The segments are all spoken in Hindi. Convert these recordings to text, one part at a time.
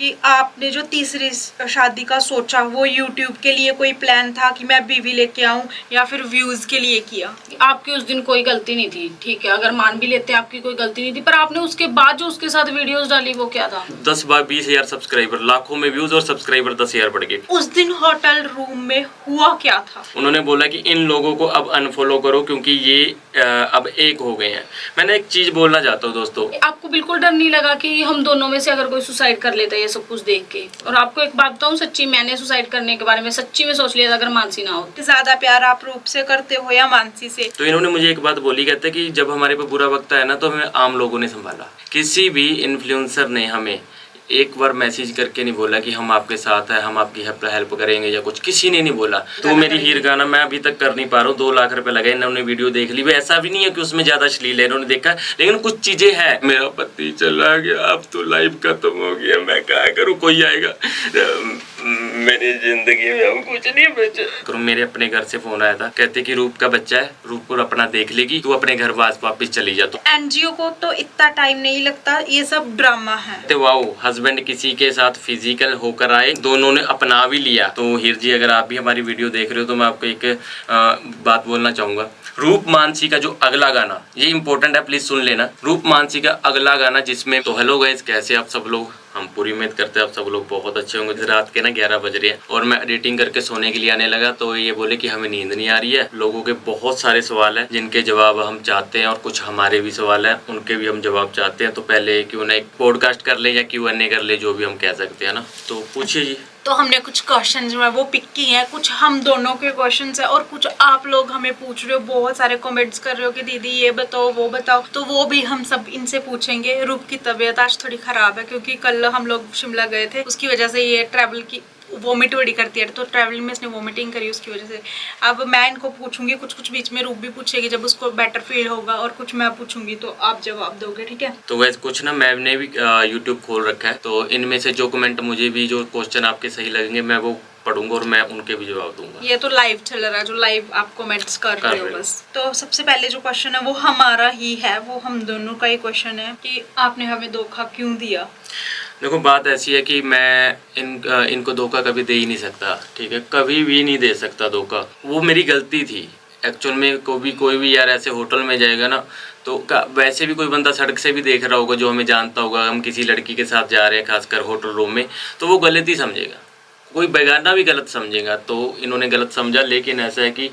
कि आपने जो तीसरी शादी का सोचा वो यूट्यूब के लिए कोई प्लान था कि मैं बीवी लेके आऊं या फिर व्यूज के लिए किया? आपकी उस दिन कोई गलती नहीं थी, ठीक है, अगर मान भी लेते हैं आपकी कोई गलती नहीं थी, पर आपने उसके बाद जो उसके साथ वीडियोस डाली वो क्या था? 10-20 हज़ार सब्सक्राइबर, लाखों में व्यूज और सब्सक्राइबर 10,000 बढ़ गए। उस दिन होटल रूम में हुआ क्या था? उन्होंने बोला कि इन लोगों को अब अनफॉलो करो क्योंकि ये अब एक हो गए हैं। मैंने एक चीज बोलना चाहता हूँ दोस्तों, आपको बिल्कुल डर नहीं लगा कि हम दोनों में से अगर कोई सुसाइड कर लेता है ये सब कुछ देख के? और आपको एक बात बताऊं, सच्ची मैंने सुसाइड करने के बारे में सच्ची में सोच लिया था अगर मानसी ना हो। ज्यादा प्यार आप रूप से करते हो या मानसी से? तो इन्होंने मुझे एक बात बोली, कहते कि जब हमारे पे बुरा वक्त आया ना तो हमें आम लोगों ने संभाला। किसी भी इन्फ्लुएंसर ने हमें एक बार मैसेज करके नहीं बोला कि हम आपके साथ हैं, हम आपकी हेल्प करेंगे या कुछ, किसी ने नहीं बोला। तो मेरी हीर गाना मैं अभी तक कर नहीं पा रहा हूँ। 2 लाख रुपए लगे, इन्होंने वीडियो देख ली। वो ऐसा भी नहीं है कि उसमें ज्यादा अश्लील है, इन्होंने देखा, लेकिन कुछ चीजें हैं। मेरा पति चला गया, अब तो लाइफ खत्म हो गया, मैं क्या करूँ, कोई आएगा मेरी जिंदगी में, हम कुछ नहीं बचा। मेरे अपने घर से फोन आया था, कहते कि रूप का बच्चा है, रूप को अपना देख लेगी, तू अपने घर वापस चली जा। तो एनजीओ को तो इतना टाइम नहीं लगता, ये सब ड्रामा है। वाओ, हस्बैंड किसी के साथ फिजिकल होकर आए, दोनों ने अपना भी लिया। तो हीर जी, अगर आप भी हमारी वीडियो देख रहे हो तो मैं आपको एक बात बोलना चाहूंगा। रूप मानसी का जो अगला गाना, ये इंपॉर्टेंट है, प्लीज सुन लेना। रूप मानसी का अगला गाना जिसमें, तो हेलो गाइस, कैसे आप सब लोग? हम पूरी उम्मीद करते हैं आप सब लोग बहुत अच्छे होंगे। रात के ना 11 बज रहे हैं और मैं एडिटिंग करके सोने के लिए आने लगा तो ये बोले कि हमें नींद नहीं आ रही है। लोगों के बहुत सारे सवाल हैं जिनके जवाब हम चाहते हैं और कुछ हमारे भी सवाल हैं, उनके भी हम जवाब चाहते हैं। तो पहले क्यों ना एक पॉडकास्ट कर ले या Q&A कर ले, जो भी हम कह सकते हैं ना। तो पूछिए जी। तो हमने कुछ क्वेश्चन जो है वो पिक किए हैं, कुछ हम दोनों के क्वेश्चंस है और कुछ आप लोग हमें पूछ रहे हो, बहुत सारे कमेंट्स कर रहे हो कि दीदी ये बताओ वो बताओ, तो वो भी हम सब इनसे पूछेंगे। रूप की तबीयत आज थोड़ी खराब है क्योंकि कल हम लोग शिमला गए थे, उसकी वजह से ये ट्रैवल की वोमिट बड़ी करती है, तो ट्रैवलिंग में इसने वोमिटिंग करी उसकी वजह से। अब मैं इनको पूछूंगी, कुछ बीच में रूप भी पूछेगी जब उसको बेटर फील होगा, और कुछ मैं पूछूंगी तो आप जवाब दोगे, ठीक है? तो वैसे कुछ ना मैंने भी यूट्यूब खोल रखा है, तो इनमें से जो कमेंट मुझे भी, जो क्वेश्चन आपके सही लगेंगे, मैं वो पढ़ूंगा और मैं उनके भी जवाब दूंगा। ये तो लाइव चल रहा है, जो लाइव आप कमेंट्स कर रहे हो बस। तो सबसे पहले जो क्वेश्चन है वो हमारा ही है, वो हम दोनों का ही क्वेश्चन है कि आपने हमें धोखा क्यों दिया? देखो, बात ऐसी है कि मैं इनको धोखा कभी दे ही नहीं सकता, ठीक है, कभी भी नहीं दे सकता धोखा। वो मेरी गलती थी एक्चुअल में। कोई भी यार ऐसे होटल में जाएगा ना, तो वैसे भी कोई बंदा सड़क से भी देख रहा होगा जो हमें जानता होगा, हम किसी लड़की के साथ जा रहे हैं खासकर होटल रूम में, तो वो गलत ही समझेगा, कोई बेगाना भी गलत समझेगा। तो इन्होंने गलत समझा, लेकिन ऐसा है कि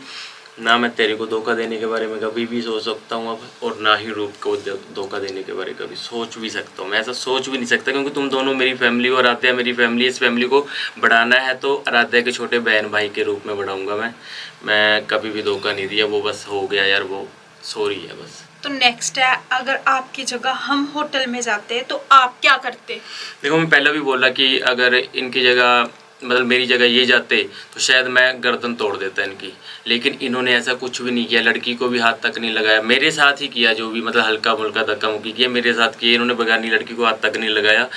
ना मैं तेरे को धोखा देने के बारे में कभी भी सोच सकता हूँ अब, और ना ही रूप को धोखा देने के बारे में कभी सोच भी सकता हूँ। मैं ऐसा सोच भी नहीं सकता क्योंकि तुम दोनों मेरी फैमिली हो, आराध्या मेरी फैमिली। इस फैमिली को बढ़ाना है तो आराध्या के छोटे बहन भाई के रूप में बढ़ाऊंगा मैं कभी भी धोखा नहीं दिया। वो बस हो गया यार, वो सॉरी है बस। तो नेक्स्ट है, अगर आपकी जगह हम होटल में जाते तो आप क्या करते? देखो, मैं पहले भी बोला कि अगर इनकी जगह, मतलब मेरी जगह ये जाते तो शायद मैं गर्दन तोड़ देता इनकी, लेकिन इन्होंने ऐसा कुछ भी नहीं किया। लड़की को भी हाथ तक नहीं लगाया, मेरे साथ ही किया, जो भी मतलब हल्का मुल्का धक्का मुक्की किया मेरे साथ किया। इन्होंने बगानी लड़की को हाथ तक नहीं लगाया,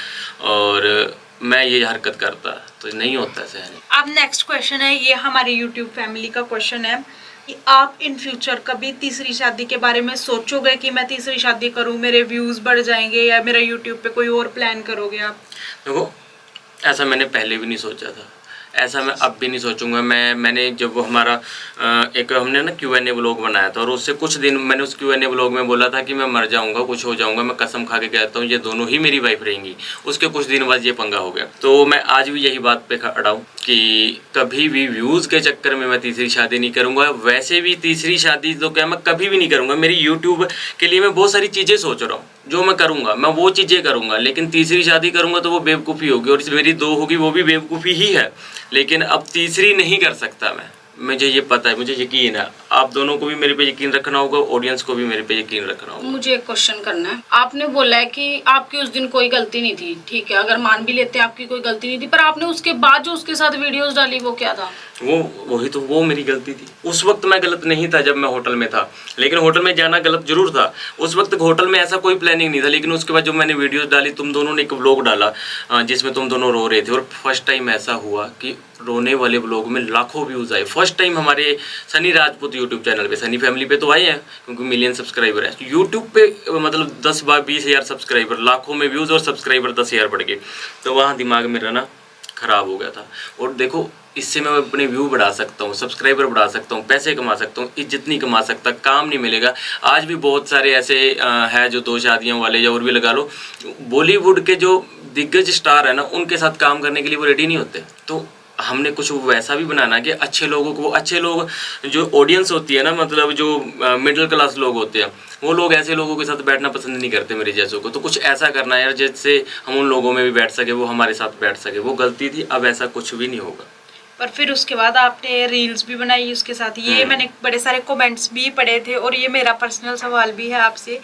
और मैं ये हरकत करता तो नहीं होता ऐसा है। अब नेक्स्ट क्वेश्चन है, ये हमारी यूट्यूब फैमिली का क्वेश्चन है कि आप इन फ्यूचर कभी तीसरी शादी के बारे में सोचोगे कि मैं तीसरी शादी करूं, मेरे व्यूज बढ़ जाएंगे, या मेरा यूट्यूब पे कोई और प्लान करोगे आप? देखो, ऐसा मैंने पहले भी नहीं सोचा था, ऐसा मैं अब भी नहीं सोचूंगा। मैंने जब वो हमारा एक हमने ना Q&A व्लॉग बनाया था, और उससे कुछ दिन मैंने उस Q&A व्लॉग में बोला था कि मैं मर जाऊंगा, कुछ हो जाऊंगा, मैं कसम खा के कहता हूँ ये दोनों ही मेरी वाइफ रहेंगी। उसके कुछ दिन बाद ये पंगा हो गया। तो मैं आज भी यही बात पे खड़ा हूँ कि कभी भी व्यूज़ के चक्कर में मैं तीसरी शादी नहीं करूँगा। वैसे भी तीसरी शादी तो क्या मैं कभी भी नहीं करूँगा। मेरी यूट्यूब के लिए मैं बहुत सारी चीज़ें सोच रहा हूँ, जो मैं करूँगा मैं वो चीज़ें करूँगा, लेकिन तीसरी शादी करूँगा तो वो बेवकूफ़ी होगी, और मेरी 2 होगी वो भी बेवकूफ़ी ही है, लेकिन अब तीसरी नहीं कर सकता मैं। मुझे ये पता है, मुझे यकीन है। आप दोनों को भी मेरे पे यकीन रखना होगा, ऑडियंस को भी मेरे पे यकीन रखना होगा। मुझे एक क्वेश्चन करना है। आपने बोला है कि आपकी उस दिन कोई गलती नहीं थी, ठीक है, अगर मान भी लेते हैं आपकी कोई गलती नहीं थी, पर आपने उसके बाद जो उसके साथ वीडियोस डाली वो क्या था? वो मेरी गलती थी। उस वक्त मैं गलत नहीं था जब मैं होटल में था, लेकिन होटल में जाना गलत जरूर था। उस वक्त होटल में ऐसा कोई प्लानिंग नहीं था, लेकिन उसके बाद जो मैंने वीडियोस डाली, तुम दोनों ने एक व्लॉग डाला जिसमें तुम दोनों रो रहे थे, और फर्स्ट टाइम ऐसा हुआ कि रोने वाले ब्लॉग में लाखों व्यूज़ आए। फर्स्ट टाइम हमारे सनी राजपूत यूट्यूब चैनल पे, सनी फैमिली पे तो आए हैं क्योंकि मिलियन सब्सक्राइबर है। यूट्यूब पे मतलब 10-20 हज़ार सब्सक्राइबर, लाखों में व्यूज़ और सब्सक्राइबर 10,000 बढ़ गए। तो वहाँ दिमाग मेरा ना ख़राब हो गया था। और देखो इससे मैं अपने व्यू बढ़ा सकता हूँ, सब्सक्राइबर बढ़ा सकता हूँ, पैसे कमा सकता हूँ, इज्जत नहीं कमा सकता, काम नहीं मिलेगा। आज भी बहुत सारे ऐसे हैं जो 2 शादियों वाले या और भी लगा लो, बॉलीवुड के जो दिग्गज स्टार है ना, उनके साथ काम करने के लिए वो रेडी नहीं होते। तो हमने कुछ वैसा भी बनाना कि अच्छे लोगों को, अच्छे लोग जो ऑडियंस होती है ना, मतलब जो मिडिल क्लास लोग होते हैं, वो लोग ऐसे लोगों के साथ बैठना पसंद नहीं करते मेरे जैसों को। तो कुछ ऐसा करना है यार जिससे हम उन लोगों में भी बैठ सके, वो हमारे साथ बैठ सके। वो गलती थी, अब ऐसा कुछ भी नहीं होगा। पर फिर उसके बाद आपने रील्स भी बनाई उसके साथ, ये मैंने बड़े सारे कमेंट्स भी पढ़े थे। और ये मेरा पर्सनल सवाल भी है आपसे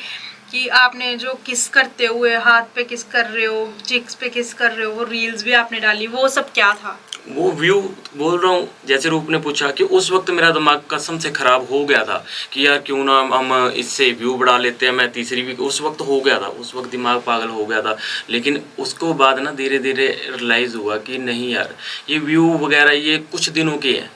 कि आपने जो किस करते हुए, हाथ पे किस कर रहे हो, चिक्स पे किस कर रहे हो, वो रील्स भी आपने डाली, वो सब क्या था? वो व्यू बोल रहा हूँ, जैसे रूप ने पूछा कि उस वक्त मेरा दिमाग कसम से ख़राब हो गया था कि यार क्यों ना हम इससे व्यू बढ़ा लेते हैं। मैं तीसरी भी उस वक्त हो गया था, उस वक्त दिमाग पागल हो गया था। लेकिन उसको बाद ना धीरे धीरे रियलाइज़ हुआ कि नहीं यार, ये व्यू वगैरह ये कुछ दिनों के हैं,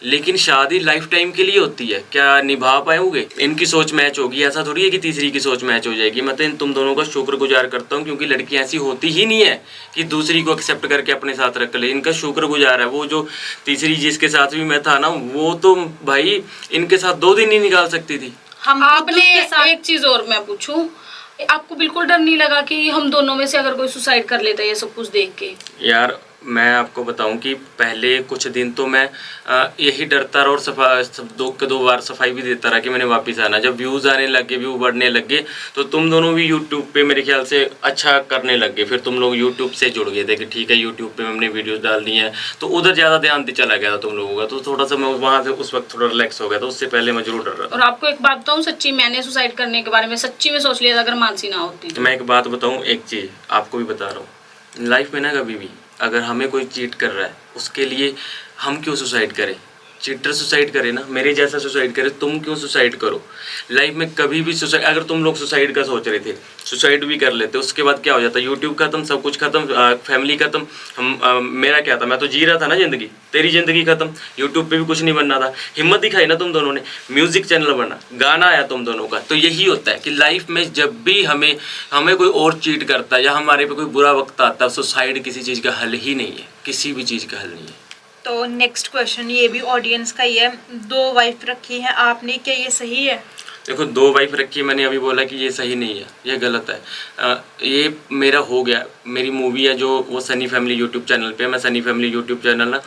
लेकिन शादी लाइफ टाइम के लिए होती है। क्या निभा पाओगे? इनकी सोच मैच होगी, ऐसा थोड़ी है कि तीसरी की सोच मैच हो जाएगी। मैं तो इन तुम दोनों का शुक्रगुजार करता हूँ क्योंकि लड़की ऐसी होती ही नहीं है कि दूसरी को एक्सेप्ट करके अपने साथ रख ले। इनका शुक्रगुजार है। वो जो तीसरी जिसके साथ भी मैं था ना, वो तो भाई इनके साथ 2 दिन ही निकाल सकती थी। हम आपने के साथ एक चीज और मैं पूछूं, आपको बिल्कुल डर नहीं लगा कि हम दोनों में से अगर कोई सुसाइड कर लेता है ये सब कुछ देख के? यार मैं आपको बताऊं कि पहले कुछ दिन तो मैं यही डरता रहा और 2 बार सफाई भी देता रहा कि मैंने वापस आना। जब व्यूज़ आने लगे, व्यू बढ़ने लगे, तो तुम दोनों भी यूट्यूब पे मेरे ख्याल से अच्छा करने लग गए। फिर तुम लोग यूट्यूब से जुड़ गए थे कि ठीक है यूट्यूब पे हमने वीडियोस डाल दी हैं, तो उधर ज़्यादा ध्यान चला गया था तुम लोगों का। तो थोड़ा सा मैं वहाँ से उस वक्त थोड़ा रिलैक्स हो गया था। उससे पहले मैं जरूर डर रहा था। और आपको एक बात बताऊं, सच्ची मैंने सुसाइड करने के बारे में सच्ची में सोच लिया था अगर मानसी ना होती तो। मैं एक बात बताऊँ, एक चीज़ आपको भी बता रहा हूँ, लाइफ में ना कभी भी अगर हमें कोई चीट कर रहा है, उसके लिए हम क्यों सुसाइड करें? चीटर सुसाइड करे ना, मेरे जैसा सुसाइड करे, तुम क्यों सुसाइड करो? लाइफ में कभी भी सुसाइड, अगर तुम लोग सुसाइड का सोच रहे थे, सुसाइड भी कर लेते, उसके बाद क्या हो जाता? यूट्यूब खत्म, सब कुछ खत्म, फैमिली खत्म। मेरा क्या था, मैं तो जी रहा था ना ज़िंदगी। तेरी ज़िंदगी खत्म, यूट्यूब पे भी कुछ नहीं बनना था। हिम्मत दिखाई ना तुम दोनों ने, म्यूज़िक चैनल बना, गाना आया तुम दोनों का। तो यही होता है कि लाइफ में जब भी हमें कोई और चीट करता है या हमारे पे कोई बुरा वक्त आता है, सुसाइड किसी चीज़ का हल ही नहीं है, किसी भी चीज़ का हल नहीं है। तो नेक्स्ट क्वेश्चन ये भी ऑडियंस का ही है, 2 वाइफ रखी है आपने, क्या ये सही है? देखो 2 वाइफ रखी, मैंने अभी बोला कि ये सही नहीं है, ये गलत है। ये मेरा हो गया, मेरी मूवी है जो वो सनी फैमिली यूट्यूब चैनल पे। मैं सनी फैमिली यूट्यूब चैनल ना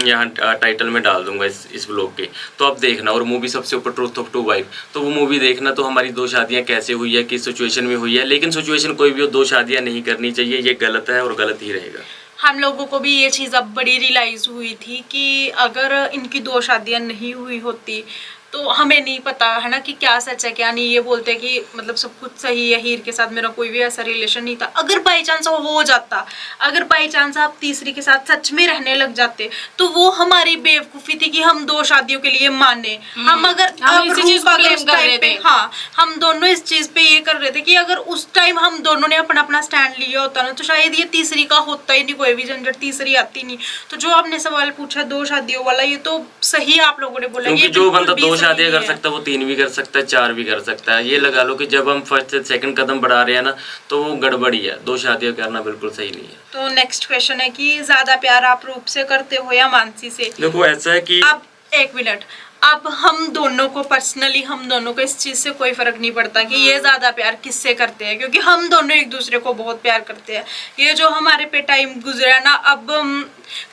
यहाँ टाइटल में डाल दूंगा इस ब्लॉग के, तो आप देखना। और मूवी सबसे ऊपर ट्रूथ ऑफ 2 वाइफ, तो वो मूवी देखना। तो हमारी 2 शादियाँ कैसे हुई है, किस सिचुएशन में हुई है। लेकिन सिचुएशन कोई भी हो, 2 शादियाँ नहीं करनी चाहिए, ये गलत है और गलत ही रहेगा। हम लोगों को भी ये चीज़ अब बड़ी रियलाइज हुई थी कि अगर इनकी 2 शादियां नहीं हुई होती तो हमें नहीं पता है ना कि क्या सच है क्या नहीं। ये बोलते हैं कि मतलब सब कुछ सही है, हीर के साथ मेरा कोई भी ऐसा रिलेशन नहीं था। अगर बाई चांस हो जाता, अगर बाई चांस आप तीसरी के साथ सच में रहने लग जाते, तो वो हमारी बेवकूफ़ी थी कि हम 2 शादियों के लिए माने। हम अगर हम इसी चीज को blame कर रहे थे। हाँ, हम दोनों इस चीज़ पे ये कर रहे थे कि अगर उस टाइम हम दोनों ने अपना अपना स्टैंड लिया होता ना, तो शायद ये तीसरी का होता ही नहीं, कोई भी झंझट, तीसरी आती नहीं। तो जो आपने सवाल पूछा 2 शादियों वाला, ये तो सही आप लोगों ने बोला। क्योंकि जो बंदा 2 शादियां कर सकता है वो 3 भी कर सकता है, 4 भी कर सकता है। ये लगा लो कि जब हम फर्स्ट से सेकंड कदम बढ़ा रहे हैं ना, तो वो गड़बड़ी है। 2 शादियां करना बिल्कुल सही नहीं है। तो नेक्स्ट क्वेश्चन है कि ज्यादा प्यार आप रूप से करते हो या मानसी से? देखो ऐसा है कि अब 1 मिनट, अब हम दोनों को पर्सनली, हम दोनों को इस चीज से कोई फर्क नहीं पड़ता कि ये ज्यादा प्यार किससे करते हैं, क्योंकि हम दोनों एक दूसरे को बहुत प्यार करते हैं। ये जो हमारे पे टाइम गुजरा ना, अब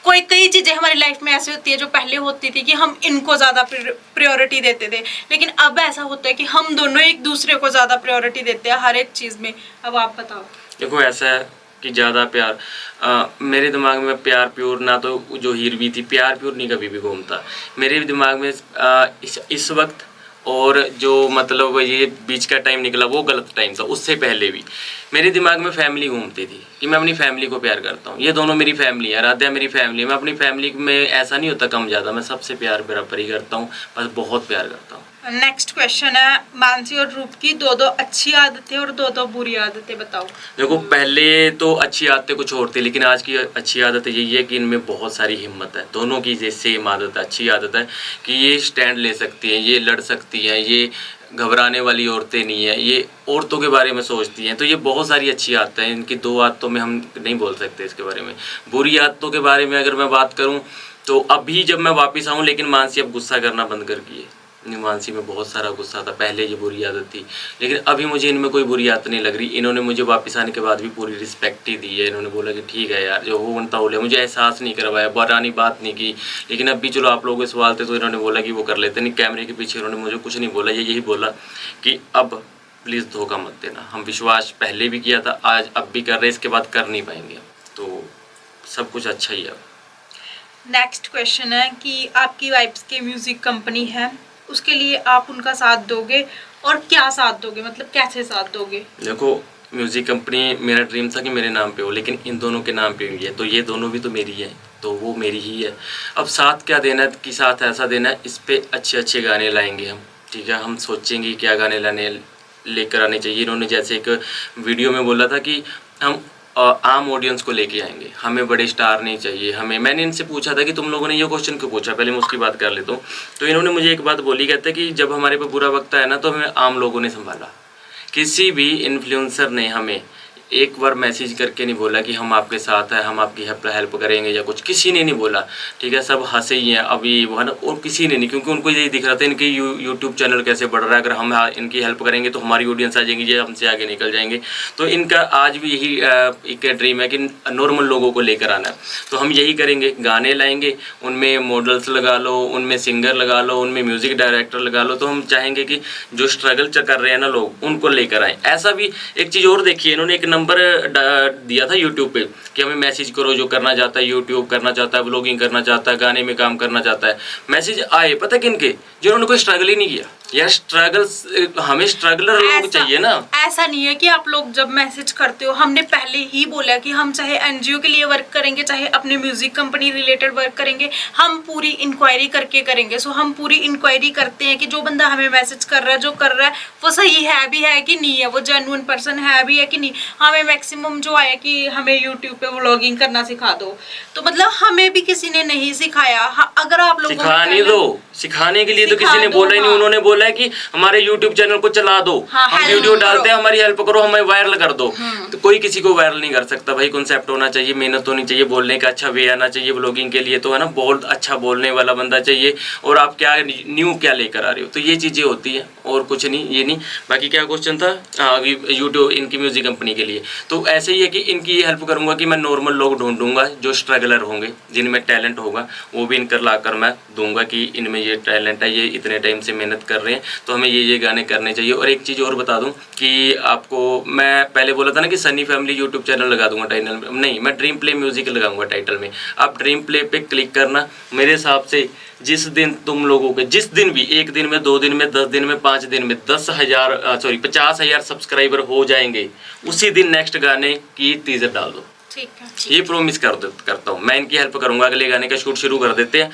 कई चीजें हमारी लाइफ में ऐसी होती है जो पहले होती थी कि हम इनको ज्यादा प्रायोरिटी देते थे, लेकिन अब ऐसा होता है कि हम दोनों एक दूसरे को ज्यादा प्रायोरिटी देते हैं हर एक चीज में। अब आप बताओ। देखो ऐसा है कि ज़्यादा प्यार, मेरे दिमाग में प्यार प्योर ना, तो जो हीर भी थी, प्यार प्योर नहीं कभी भी घूमता मेरे दिमाग में। इस वक्त और जो मतलब ये बीच का टाइम निकला वो गलत टाइम था। उससे पहले भी मेरे दिमाग में फैमिली घूमती थी कि मैं अपनी फैमिली को प्यार करता हूँ। ये दोनों मेरी फैमिली है, आराध्या मेरी फैमिली है। मैं अपनी फैमिली में ऐसा नहीं होता कम ज़्यादा, मैं सबसे प्यार बराबर ही करता हूँ, बस बहुत प्यार करता हूँ। नेक्स्ट क्वेश्चन है, मानसी और रूप की दो दो अच्छी आदतें और दो दो बुरी आदतें बताओ। देखो पहले तो अच्छी आदतें कुछ और थी, लेकिन आज की अच्छी आदत यही है कि इनमें बहुत सारी हिम्मत है। दोनों की जैसे सेम आदत है, अच्छी आदत है कि ये स्टैंड ले सकती हैं, ये लड़ सकती हैं, ये घबराने वाली औरतें नहीं है, ये औरतों के बारे में सोचती हैं। तो ये बहुत सारी अच्छी आदतें हैं। इनकी दो आदतों में हम नहीं बोल सकते इसके बारे में। बुरी आदतों के बारे में अगर मैं बात करूँ तो अभी जब मैं वापस आऊँ, लेकिन मानसी अब गुस्सा करना बंद कर गई है। मानसी में बहुत सारा गुस्सा था, पहले ये बुरी आदत थी, लेकिन अभी मुझे इनमें कोई बुरी आदत नहीं लग रही। इन्होंने मुझे वापस आने के बाद भी पूरी रिस्पेक्ट ही दी है। इन्होंने बोला कि ठीक है यार, जो हो बनता हो ले। मुझे एहसास नहीं करवाया, बुरानी बात नहीं की। लेकिन अब भी चलो आप लोगों के सवाल थे तो इन्होंने बोला कि वो कर लेते नहीं। कैमरे के पीछे इन्होंने मुझे कुछ नहीं बोला, ये यही बोला कि अब प्लीज़ धोखा मत देना। हम विश्वास पहले भी किया था, आज अब भी कर रहे, इसके बाद कर नहीं पाएंगे। तो सब कुछ अच्छा ही है। नेक्स्ट क्वेश्चन है कि आपकी वाइब्स की म्यूजिक कंपनी है, उसके लिए आप उनका साथ दोगे और क्या साथ दोगे, मतलब कैसे साथ दोगे? देखो म्यूज़िक कंपनी मेरा ड्रीम था कि मेरे नाम पे हो, लेकिन इन दोनों के नाम पे हुई है, तो ये दोनों भी तो मेरी है, तो वो मेरी ही है। अब साथ क्या देना है कि साथ ऐसा देना है, इस पे अच्छे अच्छे गाने लाएंगे हम, ठीक है। हम सोचेंगे क्या गाने लेकर आने चाहिए। इन्होंने जैसे एक वीडियो में बोला था कि हम आम ऑडियंस को लेके आएंगे, हमें बड़े स्टार नहीं चाहिए हमें। मैंने इनसे पूछा था कि तुम लोगों ने ये क्वेश्चन क्यों पूछा, पहले मैं उसकी बात कर लेता हूँ। तो इन्होंने मुझे एक बात बोली, कहते कि जब हमारे पे बुरा वक्त आया ना तो हमें आम लोगों ने संभाला। किसी भी इन्फ्लुएंसर ने हमें एक बार मैसेज करके नहीं बोला कि हम आपके साथ हैं, हम आपकी हेल्प करेंगे या कुछ, किसी ने नहीं बोला, ठीक है। सब हंसे ही हैं अभी वो है ना, और किसी ने नहीं, क्योंकि उनको यही दिख रहा था इनके यूट्यूब चैनल कैसे बढ़ रहा है। अगर हम इनकी हेल्प करेंगे तो हमारी ऑडियंस आ जाएंगी, ये हमसे आगे निकल जाएंगे। तो इनका आज भी यही एक ड्रीम है कि नॉर्मल लोगों को लेकर आना है। तो हम यही करेंगे, गाने लाएंगे, उनमें मॉडल्स लगा लो, उनमें सिंगर लगा लो, उनमें म्यूज़िक डायरेक्टर लगा लो। तो हम चाहेंगे कि जो स्ट्रगल कर रहे हैं ना लोग, उनको लेकर आएँ। ऐसा भी एक चीज़ और देखिए, इन्होंने एक नंबर दिया था यूट्यूब पे कि हमें मैसेज करो, जो करना चाहता है, यूट्यूब करना चाहता है, व्लॉगिंग करना चाहता है, गाने में काम करना चाहता है। मैसेज आए पता किनके, जिन्होंने कोई स्ट्रगल ही नहीं किया। यार स्ट्रगल, हमें स्ट्रगलर लोग चाहिए ना। ऐसा नहीं है कि आप लोग जब मैसेज करते हो, हमने पहले ही बोला कि हम चाहे एनजीओ के लिए वर्क करेंगे, चाहे अपने म्यूजिक कंपनी रिलेटेड वर्क करेंगे, हम पूरी इंक्वायरी करके करेंगे। सो हम पूरी इंक्वायरी करते हैं कि जो बंदा हमें मैसेज कर रहा है, जो कर रहा है वो सही है भी है कि नहीं है, वो जेन्युइन पर्सन है भी है कि नहीं। हमें मैक्सिमम जो आया कि हमें यूट्यूब पे व्लॉगिंग करना सिखा दो, तो मतलब हमें भी किसी ने नहीं सिखाया। अगर आप लोगों सिखाने दो, सिखाने के लिए तो किसी ने बोला ही नहीं। उन्होंने बोला है कि हमारे YouTube चैनल को चला दो, हम वीडियो डालते हैं, हमारी हेल्प करो, हमें वायरल कर दो। तो कोई किसी को वायरल नहीं कर सकता भाई। कॉन्सेप्ट होना चाहिए, मेहनत होनी चाहिए, बोलने का अच्छा वे आना चाहिए। व्लॉगिंग के लिए तो है ना, बहुत अच्छा बोलने वाला बंदा चाहिए, और आप क्या न्यू क्या लेकर आ रहे हो, तो ये चीज़ें होती हैं और कुछ नहीं, ये नहीं। बाकी क्या क्वेश्चन था? हाँ, यूट्यूब इनकी म्यूजिक कंपनी के लिए तो ऐसे ही है कि इनकी हेल्प करूँगा कि मैं नॉर्मल लोग ढूंढूंगा जो स्ट्रगलर होंगे, जिनमें टैलेंट होगा, वो भी इनकर ला कर मैं दूंगा कि इनमें ये टैलेंट है, ये इतने टाइम से मेहनत कर रहे हैं, तो हमें ये गाने करने चाहिए। और एक चीज़ और बता दूं कि आपको, मैं पहले बोला था ना कि सनी फैमिली यूट्यूब चैनल लगा दूंगा टाइटल में, नहीं, मैं ड्रीम प्ले म्यूजिक लगाऊंगा टाइटल में। आप ड्रीम प्ले पे क्लिक करना। मेरे हिसाब से जिस दिन तुम लोगों के, जिस दिन भी, 1 दिन में, 2 दिन में, 10 दिन में, 5 दिन में 50,000 सब्सक्राइबर हो जाएंगे, उसी दिन नेक्स्ट गाने की टीजर डाल दो। ठीक है, ये प्रॉमिस करता हूँ। मैं इनकी हेल्प करूंगा। अगले गाने का शूट शुरू कर देते हैं,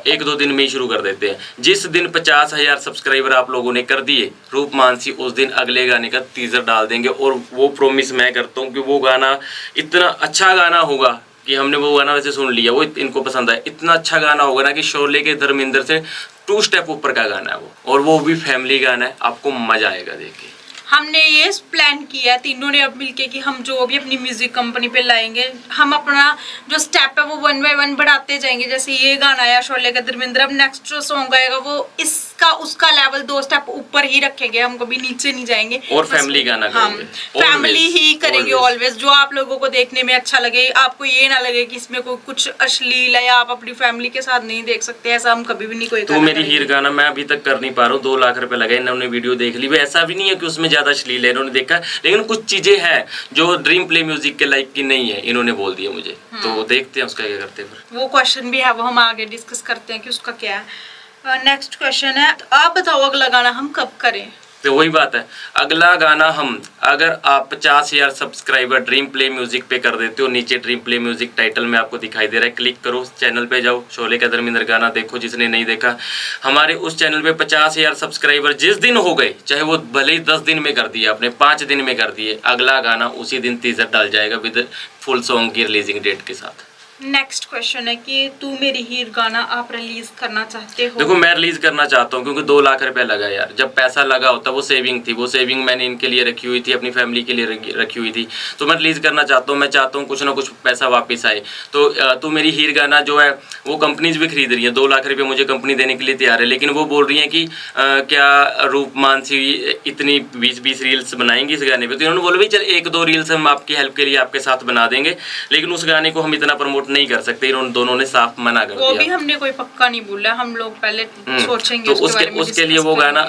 1-2 दिन में ही शुरू कर देते हैं। जिस दिन 50,000 सब्सक्राइबर आप लोगों ने कर दिए, रूप मानसी उस दिन अगले गाने का टीजर डाल देंगे। और वो प्रॉमिस मैं करता हूँ कि वो गाना इतना अच्छा गाना होगा कि हमने वो गाना वैसे सुन लिया, वो इनको पसंद आया, इतना अच्छा गाना होगा ना कि शोले के धर्मेंद्र से 2 स्टेप ऊपर का गाना है वो, और वो भी फैमिली गाना है। आपको मजा आएगा देख के। हमने ये प्लान किया है तीनों ने अब मिलके कि हम जो भी अपनी म्यूजिक कंपनी पे लाएंगे, हम अपना जो स्टेप है वो 1 बाय 1 बढ़ाते जाएंगे। जैसे ये गाना आया शोले का धर्मेंद्र, अब नेक्स्ट जो सॉन्ग आएगा वो इसका उसका लेवल 2 स्टेप ऊपर ही रखेंगे, हम कभी नीचे नहीं जाएंगे। और फैमिली गाना हम फैमिली ही करेंगे ऑलवेज, जो आप लोगों को देखने में अच्छा लगे। आपको ये ना लगे कि इसमें कोई कुछ अश्लील है या आप अपनी फैमिली के साथ नहीं देख सकते, ऐसा हम कभी भी नहीं कोई तो मेरी हीर गाना मैं अभी तक कर नहीं पा रहा हूँ। 2 लाख रुपए लगे, इन्होंने वीडियो देख ली। ऐसा भी नहीं है कि उसमें ज्यादा अश्लील है, इन्होंने देखा, लेकिन कुछ चीजें हैं जो ड्रीम प्ले म्यूजिक के लाइक की नहीं है, इन्होंने बोल दिया मुझे। तो देखते हैं उसका क्या करते हैं फिर। वो क्वेश्चन भी है, वो हम आगे डिस्कस करते हैं कि उसका क्या है। नेक्स्ट क्वेश्चन है, तो आप बताओ अगला गाना हम कब करें? तो वही बात है, अगला गाना हम, अगर आप 50,000 सब्सक्राइबर ड्रीम प्ले म्यूजिक पे कर देते हो, नीचे ड्रीम प्ले म्यूजिक टाइटल में आपको दिखाई दे रहा है, क्लिक करो, चैनल पे जाओ, शोले का धर्मेंद्र गाना देखो जिसने नहीं देखा। हमारे उस चैनल पे 50,000 सब्सक्राइबर जिस दिन हो गए, चाहे वो भले ही 10 दिन में कर दिए आपने, 5 दिन में कर दिए, अगला गाना उसी दिन टीजर डाल जाएगा विद फुल सॉन्ग की रिलीजिंग डेट के साथ। नेक्स्ट क्वेश्चन है कि तू मेरी हीर गाना आप रिलीज करना चाहते हो? देखो मैं रिलीज करना चाहता हूँ क्योंकि 2 लाख रुपया लगा यार। जब पैसा लगा होता वो सेविंग थी, वो सेविंग मैंने इनके लिए रखी हुई थी, अपनी फैमिली के लिए रखी हुई थी। तो मैं रिलीज करना चाहता हूँ, मैं चाहता हूँ कुछ ना कुछ पैसा वापस आए। तो तू मेरी हीर गाना जो है वो कंपनीज भी खरीद रही है, 2 लाख रुपये मुझे कंपनी देने के लिए तैयार है, लेकिन वो बोल रही है कि क्या रूप मानसी इतनी 20-20 रील्स बनाएंगी इस गाने पे। तो इन्होंने बोला भाई चल 1-2 रील्स हम आपकी हेल्प के लिए आपके साथ बना देंगे, लेकिन उस गाने को हम इतना प्रमोट नहीं कर सकते। दोनों ने साफ मना कर दिया। वो भी हमने कोई पक्का नहीं बोला, हम लोग पहले सोचेंगे तो उसके बारे में, उसके लिए वो गाना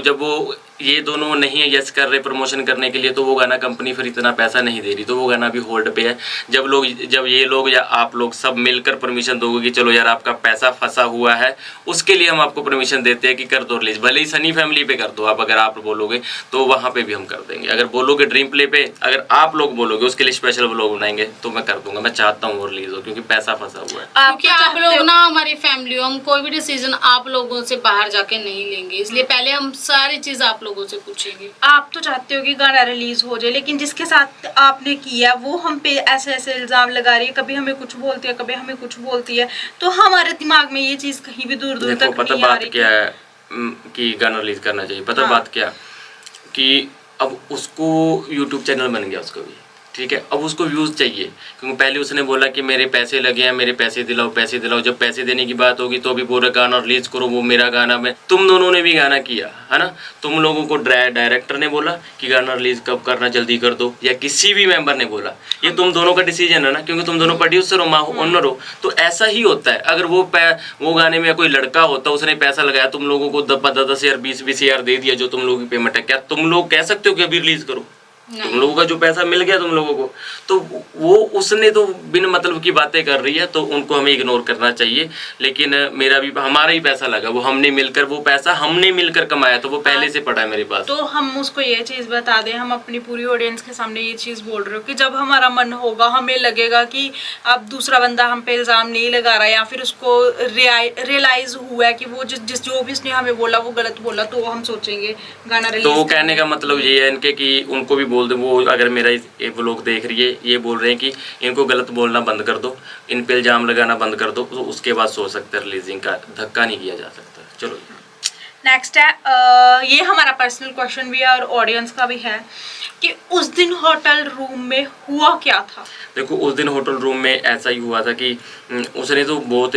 जब वो ये दोनों नहीं है यस कर रहे प्रमोशन करने के लिए, तो वो गाना कंपनी फिर इतना पैसा नहीं दे रही, तो वो गाना अभी होल्ड पे है। जब ये लोग या आप लोग सब मिलकर परमिशन दोगे कि चलो यार आपका पैसा फंसा हुआ है, उसके लिए हम आपको परमिशन देते हैं कि कर दो रिलीज, भले ही सनी फैमिली पे कर दो आप, अगर आप बोलोगे तो वहाँ पे भी हम कर देंगे। अगर बोलोगे ड्रीम प्ले पे, अगर आप लोग बोलोगे उसके लिए स्पेशल व्लॉग बनाएंगे तो मैं कर दूंगा। मैं चाहता हूँ वो रिलीज हो क्योंकि पैसा फंसा हुआ है। क्योंकि आप लोग ना हमारी फैमिली हो, हम कोई भी डिसीजन आप लोगों से बाहर जाके नहीं लेंगे, इसलिए पहले हम सारी चीज आप लोगों से पूछेंगे। आप तो चाहते हो कि गाना रिलीज हो जाए, लेकिन जिसके साथ आपने किया वो हम पे ऐसे ऐसे इल्जाम लगा रही है, कभी हमें कुछ बोलती है, कभी हमें कुछ बोलती है, तो हमारे दिमाग में ये चीज कहीं भी दूर दूर तक पता नहीं आ बात रही क्या है कि गाना रिलीज करना चाहिए। पता बात क्या कि अब उसको यूट्यूब चैनल बन गया उसको भी, ठीक है, अब उसको व्यूज़ चाहिए, क्योंकि पहले उसने बोला कि मेरे पैसे लगे हैं, मेरे पैसे दिलाओ पैसे दिलाओ। जब पैसे देने की बात होगी तो भी पूरा गाना रिलीज करो, वो मेरा गाना। में तुम दोनों ने भी गाना किया है ना, तुम लोगों को डायरेक्टर ने बोला कि गाना रिलीज कब करना जल्दी कर दो, या किसी भी मेंबर ने बोला, ये तुम दोनों का डिसीजन है ना, क्योंकि तुम दोनों प्रोड्यूसर हो, ओनर हो। तो ऐसा ही होता है, अगर वो गाने में कोई लड़का होता, उसने पैसा लगाया, तुम लोगों को 10,000 20 हज़ार दे दिया जो तुम लोगों की पेमेंट है, क्या तुम लोग कह सकते हो कि अभी रिलीज करो? तुम लोगों का जो पैसा मिल गया तुम लोगों को, तो वो उसने तो बिन मतलब की बातें कर रही है, तो उनको हमें इग्नोर करना चाहिए। लेकिन मेरा भी हमारा ही पैसा लगा, वो हमने मिलकर, वो पैसा हमने मिलकर कमाया, तो वो पहले से पड़ा है मेरे पास। तो हम उसको ये चीज बता दें, हम अपनी पूरी ऑडियंस के सामने ये चीज बोल रहे हो कि जब हमारा मन होगा, हमें लगेगा कि अब दूसरा बंदा हम पे इल्जाम नहीं लगा रहा, या फिर उसको रियलाइज हुआ है कि वो जिस जो भी उसने हमें बोला वो गलत बोला, तो हम सोचेंगे गाना रिलीज। तो वो कहने का मतलब ये है इनके कि उनको भी बोल दो, वो अगर मेरा ये लोग देख रही है, ये बोल रहे हैं कि इनको गलत बोलना बंद कर दो, इन पे इल्जाम लगाना बंद कर दो, तो उसके बाद सोच सकते हैं रिलीजिंग का, धक्का नहीं किया जा सकता। चलो नेक्स्ट है, ये हमारा पर्सनल क्वेश्चन भी है और ऑडियंस का भी है कि उस दिन होटल रूम में हुआ क्या था? देखो उस दिन होटल रूम में ऐसा ही हुआ था कि उसने तो बहुत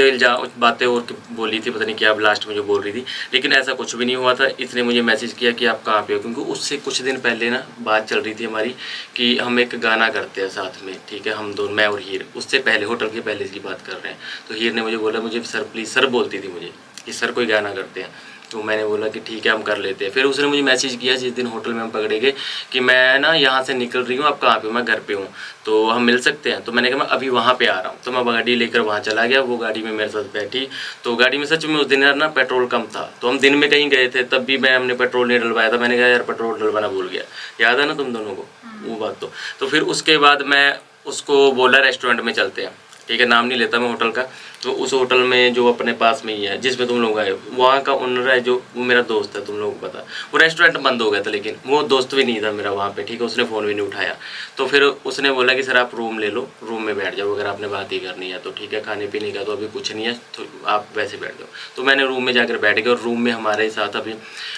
बातें और बोली थी, पता नहीं क्या लास्ट में जो बोल रही थी, लेकिन ऐसा कुछ भी नहीं हुआ था। इसने मुझे मैसेज किया कि आप कहाँ पे हो, क्योंकि उससे कुछ दिन पहले ना बात चल रही थी हमारी कि हम एक गाना करते हैं साथ में, ठीक है, हम दोनों, मैं और हीर, उससे पहले होटल के पहले की बात कर रहे हैं। तो हीर ने मुझे बोला, मुझे सर प्लीज़, सर बोलती थी मुझे कि सर कोई गाना करते हैं, तो मैंने बोला कि ठीक है हम कर लेते हैं। फिर उसने मुझे मैसेज किया जिस दिन होटल में हम पकड़े गए कि मैं ना यहाँ से निकल रही हूँ, आप कहाँ पे हो? मैं घर पे हूँ, तो हम मिल सकते हैं? तो मैंने कहा मैं अभी वहाँ पे आ रहा हूँ। तो मैं गाड़ी लेकर वहाँ चला गया, वो गाड़ी में मेरे साथ बैठी। तो गाड़ी में सच में उस दिन यार ना पेट्रोल कम था, तो हम दिन में कहीं गए थे, तब भी हमने पेट्रोल नहीं डलवाया था। मैंने कहा यार पेट्रोल डलवाना भूल गया, याद है ना तुम दोनों को वो बात? तो फिर उसके बाद मैं उसको बोला रेस्टोरेंट में चलते हैं, ठीक है, नाम नहीं लेता मैं होटल का। तो उस होटल में जो अपने पास में ही है जिसमें तुम लोग आए, वहाँ का ओनर है जो, वो मेरा दोस्त है, तुम लोगों को पता। वो रेस्टोरेंट बंद हो गया था, लेकिन वो दोस्त भी नहीं था मेरा वहाँ पे, ठीक है, उसने फ़ोन भी नहीं उठाया। तो फिर उसने बोला कि सर आप रूम ले लो, रूम में बैठ जाओ, अगर आपने बात ही करनी है तो ठीक है, खाने पीने का तो अभी कुछ नहीं है, तो आप वैसे बैठ जाओ। तो मैंने रूम में जाकर बैठ गया, और रूम में हमारे साथ अभी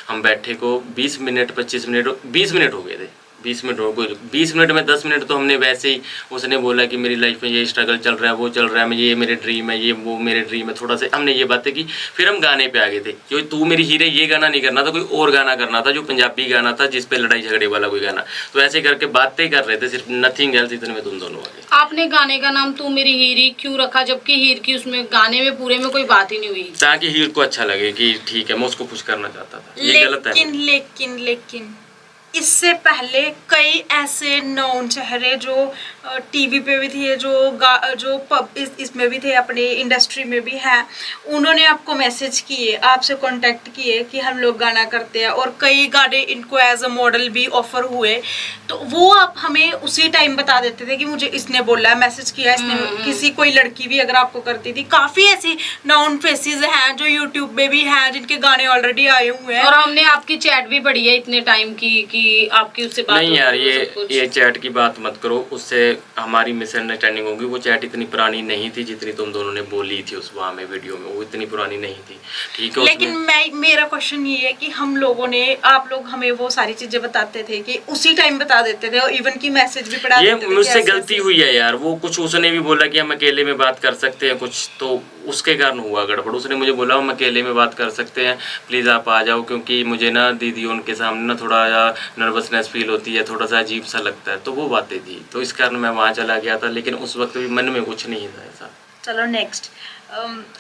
हम बैठे को 20 मिनट 25 मिनट 20 मिनट हो गए थे। 20 मिनट हो गए, 20 मिनट में 10 मिनट तो हमने वैसे ही, उसने बोला कि मेरी लाइफ में ये स्ट्रगल चल रहा है, वो चल रहा है, ये मेरे ड्रीम है, ये वो मेरे ड्रीम है, थोड़ा सा हमने ये बातें की। फिर हम गाने पे आ गए थे, जो तू मेरी हीरे ये गाना नहीं करना था, कोई और गाना करना था, जो पंजाबी गाना था जिस पे लड़ाई झगड़े वाला कोई गाना। तो ऐसे करके बातें कर रहे थे, सिर्फ नथिंग एल्स, इतने में तुम दोनों आ गए। आपने गाने का नाम तू मेरी हीरी क्यों रखा, जबकि हीर की उसमें गाने में पूरे में कोई बात ही नहीं हुई? ताकि हीर को अच्छा लगे कि ठीक है, मैं उसको खुश करना चाहता था। ये गलत है। लेकिन इससे पहले कई ऐसे नौन चेहरे जो टीवी पे भी थे, जो पब इसमें भी थे, अपने इंडस्ट्री में भी हैं, उन्होंने आपको मैसेज किए, आपसे कांटेक्ट किए कि हम लोग गाना करते हैं, और कई गाने इनको एज अ मॉडल भी ऑफर हुए, तो वो आप हमें उसी टाइम बता देते थे कि मुझे इसने बोला है, मैसेज किया इसने। किसी कोई लड़की भी अगर आपको करती थी, काफी ऐसी नाउन फेसेस हैं जो यूट्यूब में भी हैं जिनके गाने ऑलरेडी आए हुए हैं। और हमने आपकी चैट भी पढ़ी है इतने टाइम की कि आपकी उससे बात नहीं यार, होती है, सब कुछ। ये चैट की बात मत करो, उससे हमारी मिसअंडरस्टैंडिंग होगी। वो चैट इतनी पुरानी नहीं थी जितनी तुम दोनों ने बोली थी उस वहाँ में वीडियो में, वो इतनी पुरानी नहीं थी, ठीक है। लेकिन मेरा क्वेश्चन ये है कि हम लोगों ने, आप लोग हमें वो सारी चीजें बताते थे कि उसी टाइम बता देते थे, और इवन की मैसेज भी पढ़ा ये देते थे कि मुझसे ऐसे गलती ऐसे। हुई है यार। वो कुछ उसने भी बोला कि हम अकेले में बात कर सकते हैं कुछ, तो उसके कारण हुआ गड़बड़। उसने मुझे बोला हम अकेले में बात कर सकते हैं, प्लीज़ आप आ जाओ, क्योंकि मुझे ना दीदी उनके सामने ना थोड़ा नर्वसनेस फील होती है, थोड़ा सा अजीब सा लगता है, तो वो बातें थी, तो इस कारण मैं वहाँ चला गया था। लेकिन उस वक्त भी मन में कुछ नहीं था ऐसा। चलो नेक्स्ट,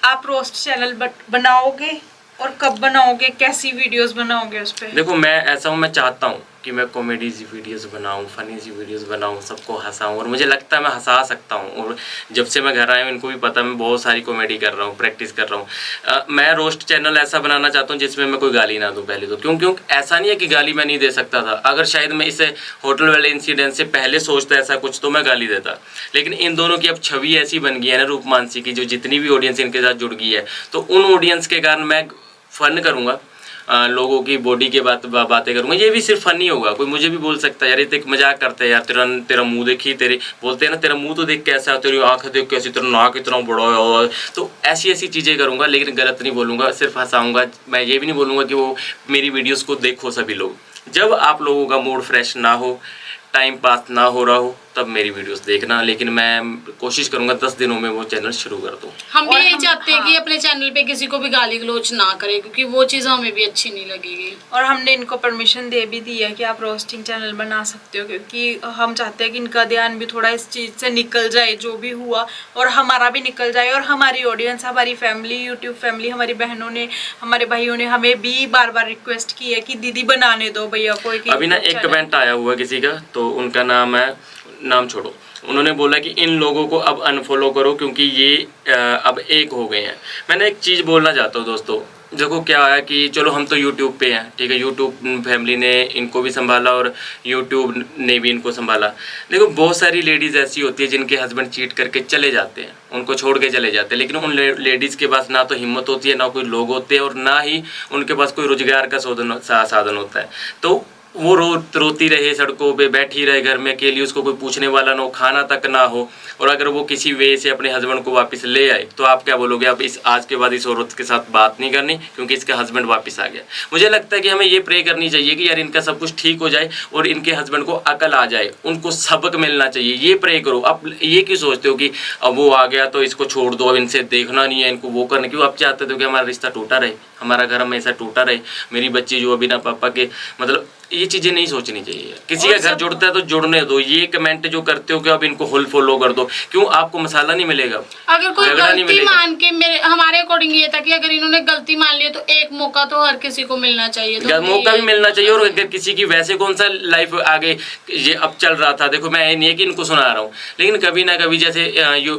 आप रोस्ट चैनल बनाओगे, और कब बनाओगे, कैसी वीडियोस बनाओगे उस पे? देखो मैं ऐसा हूँ, मैं चाहता हूँ कि मैं कॉमेडी सी वीडियोस बनाऊँ, फनी सी वीडियोस बनाऊँ, सबको हंसाऊँ, और मुझे लगता है मैं हंसा सकता हूँ। और जब से मैं घर आया हूँ इनको भी पता है मैं बहुत सारी कॉमेडी कर रहा हूँ, प्रैक्टिस कर रहा हूँ। मैं रोस्ट चैनल ऐसा बनाना चाहता हूँ जिसमें मैं कोई गाली ना दूँ पहले तो, क्यों ऐसा नहीं है कि गाली मैं नहीं दे सकता था। अगर शायद मैं इसे होटल वाले इंसिडेंट से पहले सोचता ऐसा कुछ तो मैं गाली देता, लेकिन इन दोनों की अब छवि ऐसी बन गई है ना, रूप मानसी की, जो जितनी भी ऑडियंस इनके साथ जुड़ गई है, तो उन ऑडियंस के कारण मैं फन करूँगा, लोगों की बॉडी के बातें करूँगा। ये भी सिर्फ फनी होगा। कोई मुझे भी बोल सकता है यार ये तो एक मजाक करते हैं यार, तेरा मुंह देखी, तेरे बोलते हैं ना तेरा मुंह तो देख कैसा है, तेरी आँखें देख कैसी, तेरा नाक इतना बड़ा है, तो ऐसी चीज़ें करूँगा, लेकिन गलत नहीं बोलूँगा, सिर्फ हंसाऊँगा। मैं ये भी नहीं बोलूँगा कि वो मेरी वीडियोज़ को देखो सभी लोग। जब आप लोगों का मूड फ्रेश ना हो, टाइम पास ना हो रहा हो, तब मेरी वीडियोस देखना, लेकिन मैं कोशिश करूंगा 10 दिनों में वो चैनल शुरू कर दूं। हम भी और यही हम- चाहते हैं हाँ। कि अपने चैनल पे किसी को भी गाली गलौज ना करें, क्योंकि वो चीज़ हमें भी अच्छी नहीं लगेगी। और हमने इनको परमिशन दे भी दी है कि आप रोस्टिंग चैनल बना सकते हो, क्योंकि हम चाहते हैं कि इनका ध्यान भी थोड़ा इस चीज़ से निकल जाए, जो भी हुआ, और हमारा भी निकल जाए, और हमारी ऑडियंस, हमारी फैमिली, यूट्यूब फैमिली, हमारी बहनों ने, हमारे भाइयों ने हमें भी बार बार रिक्वेस्ट की है कि दीदी बनाने दो भैया कोई। अभी ना एक कमेंट आया हुआ किसी का, तो उनका नाम है, नाम छोड़ो, उन्होंने बोला कि इन लोगों को अब अनफॉलो करो क्योंकि ये अब एक हो गए हैं। मैंने एक चीज़ बोलना चाहता हूँ दोस्तों, देखो क्या है कि चलो हम तो यूट्यूब पे हैं, ठीक है, यूट्यूब फैमिली ने इनको भी संभाला और यूट्यूब ने भी इनको संभाला। देखो बहुत सारी लेडीज़ ऐसी होती है जिनके हस्बैंड चीट करके चले जाते हैं, उनको छोड़ के चले जाते हैं, लेकिन उन लेडीज़ के पास ना तो हिम्मत होती है, ना कोई लोग होते हैं, और ना ही उनके पास कोई रोजगार का साधन होता है। तो वो रोती रहे, सड़कों पे बैठी रहे, घर में अकेली, उसको कोई पूछने वाला ना हो, खाना तक ना हो, और अगर वो किसी वे से अपने हस्बैंड को वापस ले आए तो आप क्या बोलोगे? अब आज के बाद इस औरत के साथ बात नहीं करनी क्योंकि इसका हस्बैंड वापस आ गया। मुझे लगता है कि हमें ये प्रे करनी चाहिए कि यार इनका सब कुछ ठीक हो जाए और इनके हस्बैंड को अकल आ जाए, उनको सबक मिलना चाहिए, ये प्रे करो। अब ये क्यों सोचते हो कि अब वो आ गया तो इसको छोड़ दो, अब इनसे देखना नहीं है, इनको वो करना क्यों? आप चाहते हो कि हमारा रिश्ता टूटा रहे, हमारा घर हमेशा टूटा रहे, मेरी बच्ची जो बिना पापा के, मतलब ये चीज़ें नहीं सोचनी चाहिए। किसी का घर जुड़ता है तो जुड़ने दो। ये कमेंट जो करते हो कि अब इनको फुल फॉलो कर दो, क्यों? आपको मसाला नहीं मिलेगा, अगर कोई झगड़ा नहीं गलती मिलेगा। मान के, हमारे अकॉर्डिंग ये था कि अगर इन्होंने गलती मान ली है तो एक मौका तो हर किसी को मिलना चाहिए, तो मौका भी मिलना चाहिए। और अगर किसी की वैसे कौन सा लाइफ आगे ये अब चल रहा था, देखो मैं ये नहीं है कि इनको सुना रहा हूँ, लेकिन कभी ना कभी जैसे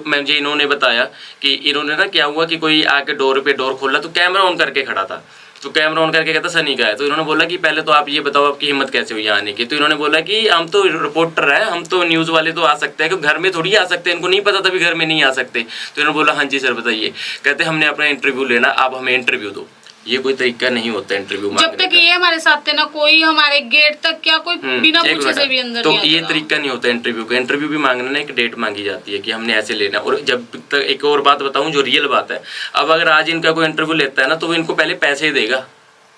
मुझे इन्होंने बताया कि इन्होंने ना क्या हुआ कि कोई आके डोर खोला तो कैमरा ऑन करके खड़ा था, तो कैमरा ऑन करके कहता सनी का है। तो इन्होंने बोला कि पहले तो आप ये बताओ आपकी हिम्मत कैसे हुई आने की? तो इन्होंने बोला कि हम तो रिपोर्टर हैं, हम तो न्यूज़ वाले तो आ सकते हैं, क्योंकि घर में थोड़ी आ सकते हैं, इनको नहीं पता तभी घर में नहीं आ सकते। तो इन्होंने बोला हाँ जी सर बताइए। कहते हमने अपना इंटरव्यू लेना, आप हमें इंटरव्यू दो। ये कोई तरीका नहीं होता इंटरव्यू मांगने जब तक का। ये हमारे साथ थे ना, कोई हमारे गेट तक क्या कोई बिना एक पूछे मिनट, से भी अंदर तो नहीं आता ये था। तरीका नहीं होता इंटरव्यू का। इंटरव्यू भी मांगने ना एक डेट मांगी जाती है कि हमने ऐसे लेना। और जब तक एक और बात बताऊं जो रियल बात है, अब अगर आज इनका कोई इंटरव्यू लेता है ना तो वो इनको पहले पैसे ही देगा,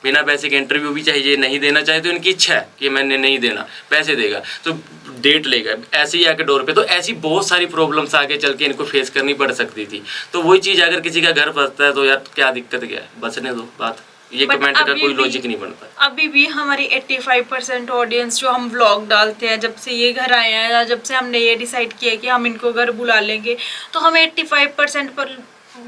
बिना पैसे के इंटरव्यू भी चाहिए, नहीं देना चाहे तो इनकी इच्छा है कि मैंने नहीं देना, पैसे देगा तो डेट लेगा, ऐसे ही आके डोर पे। तो ऐसी बहुत सारी प्रॉब्लम्स आगे चल के इनको फेस करनी पड़ सकती थी। तो वही चीज़ अगर किसी का घर फंसता है तो यार क्या दिक्कत क्या है, बचने दो बात। ये But कमेंट का अभी कोई भी- लॉजिक नहीं बनता। अभी भी हमारी 85% ऑडियंस जो हम व्लॉग डालते हैं, जब से ये घर आए हैं या जब से हमने ये डिसाइड किया कि हम इनको घर बुला लेंगे, तो हमें 85% पर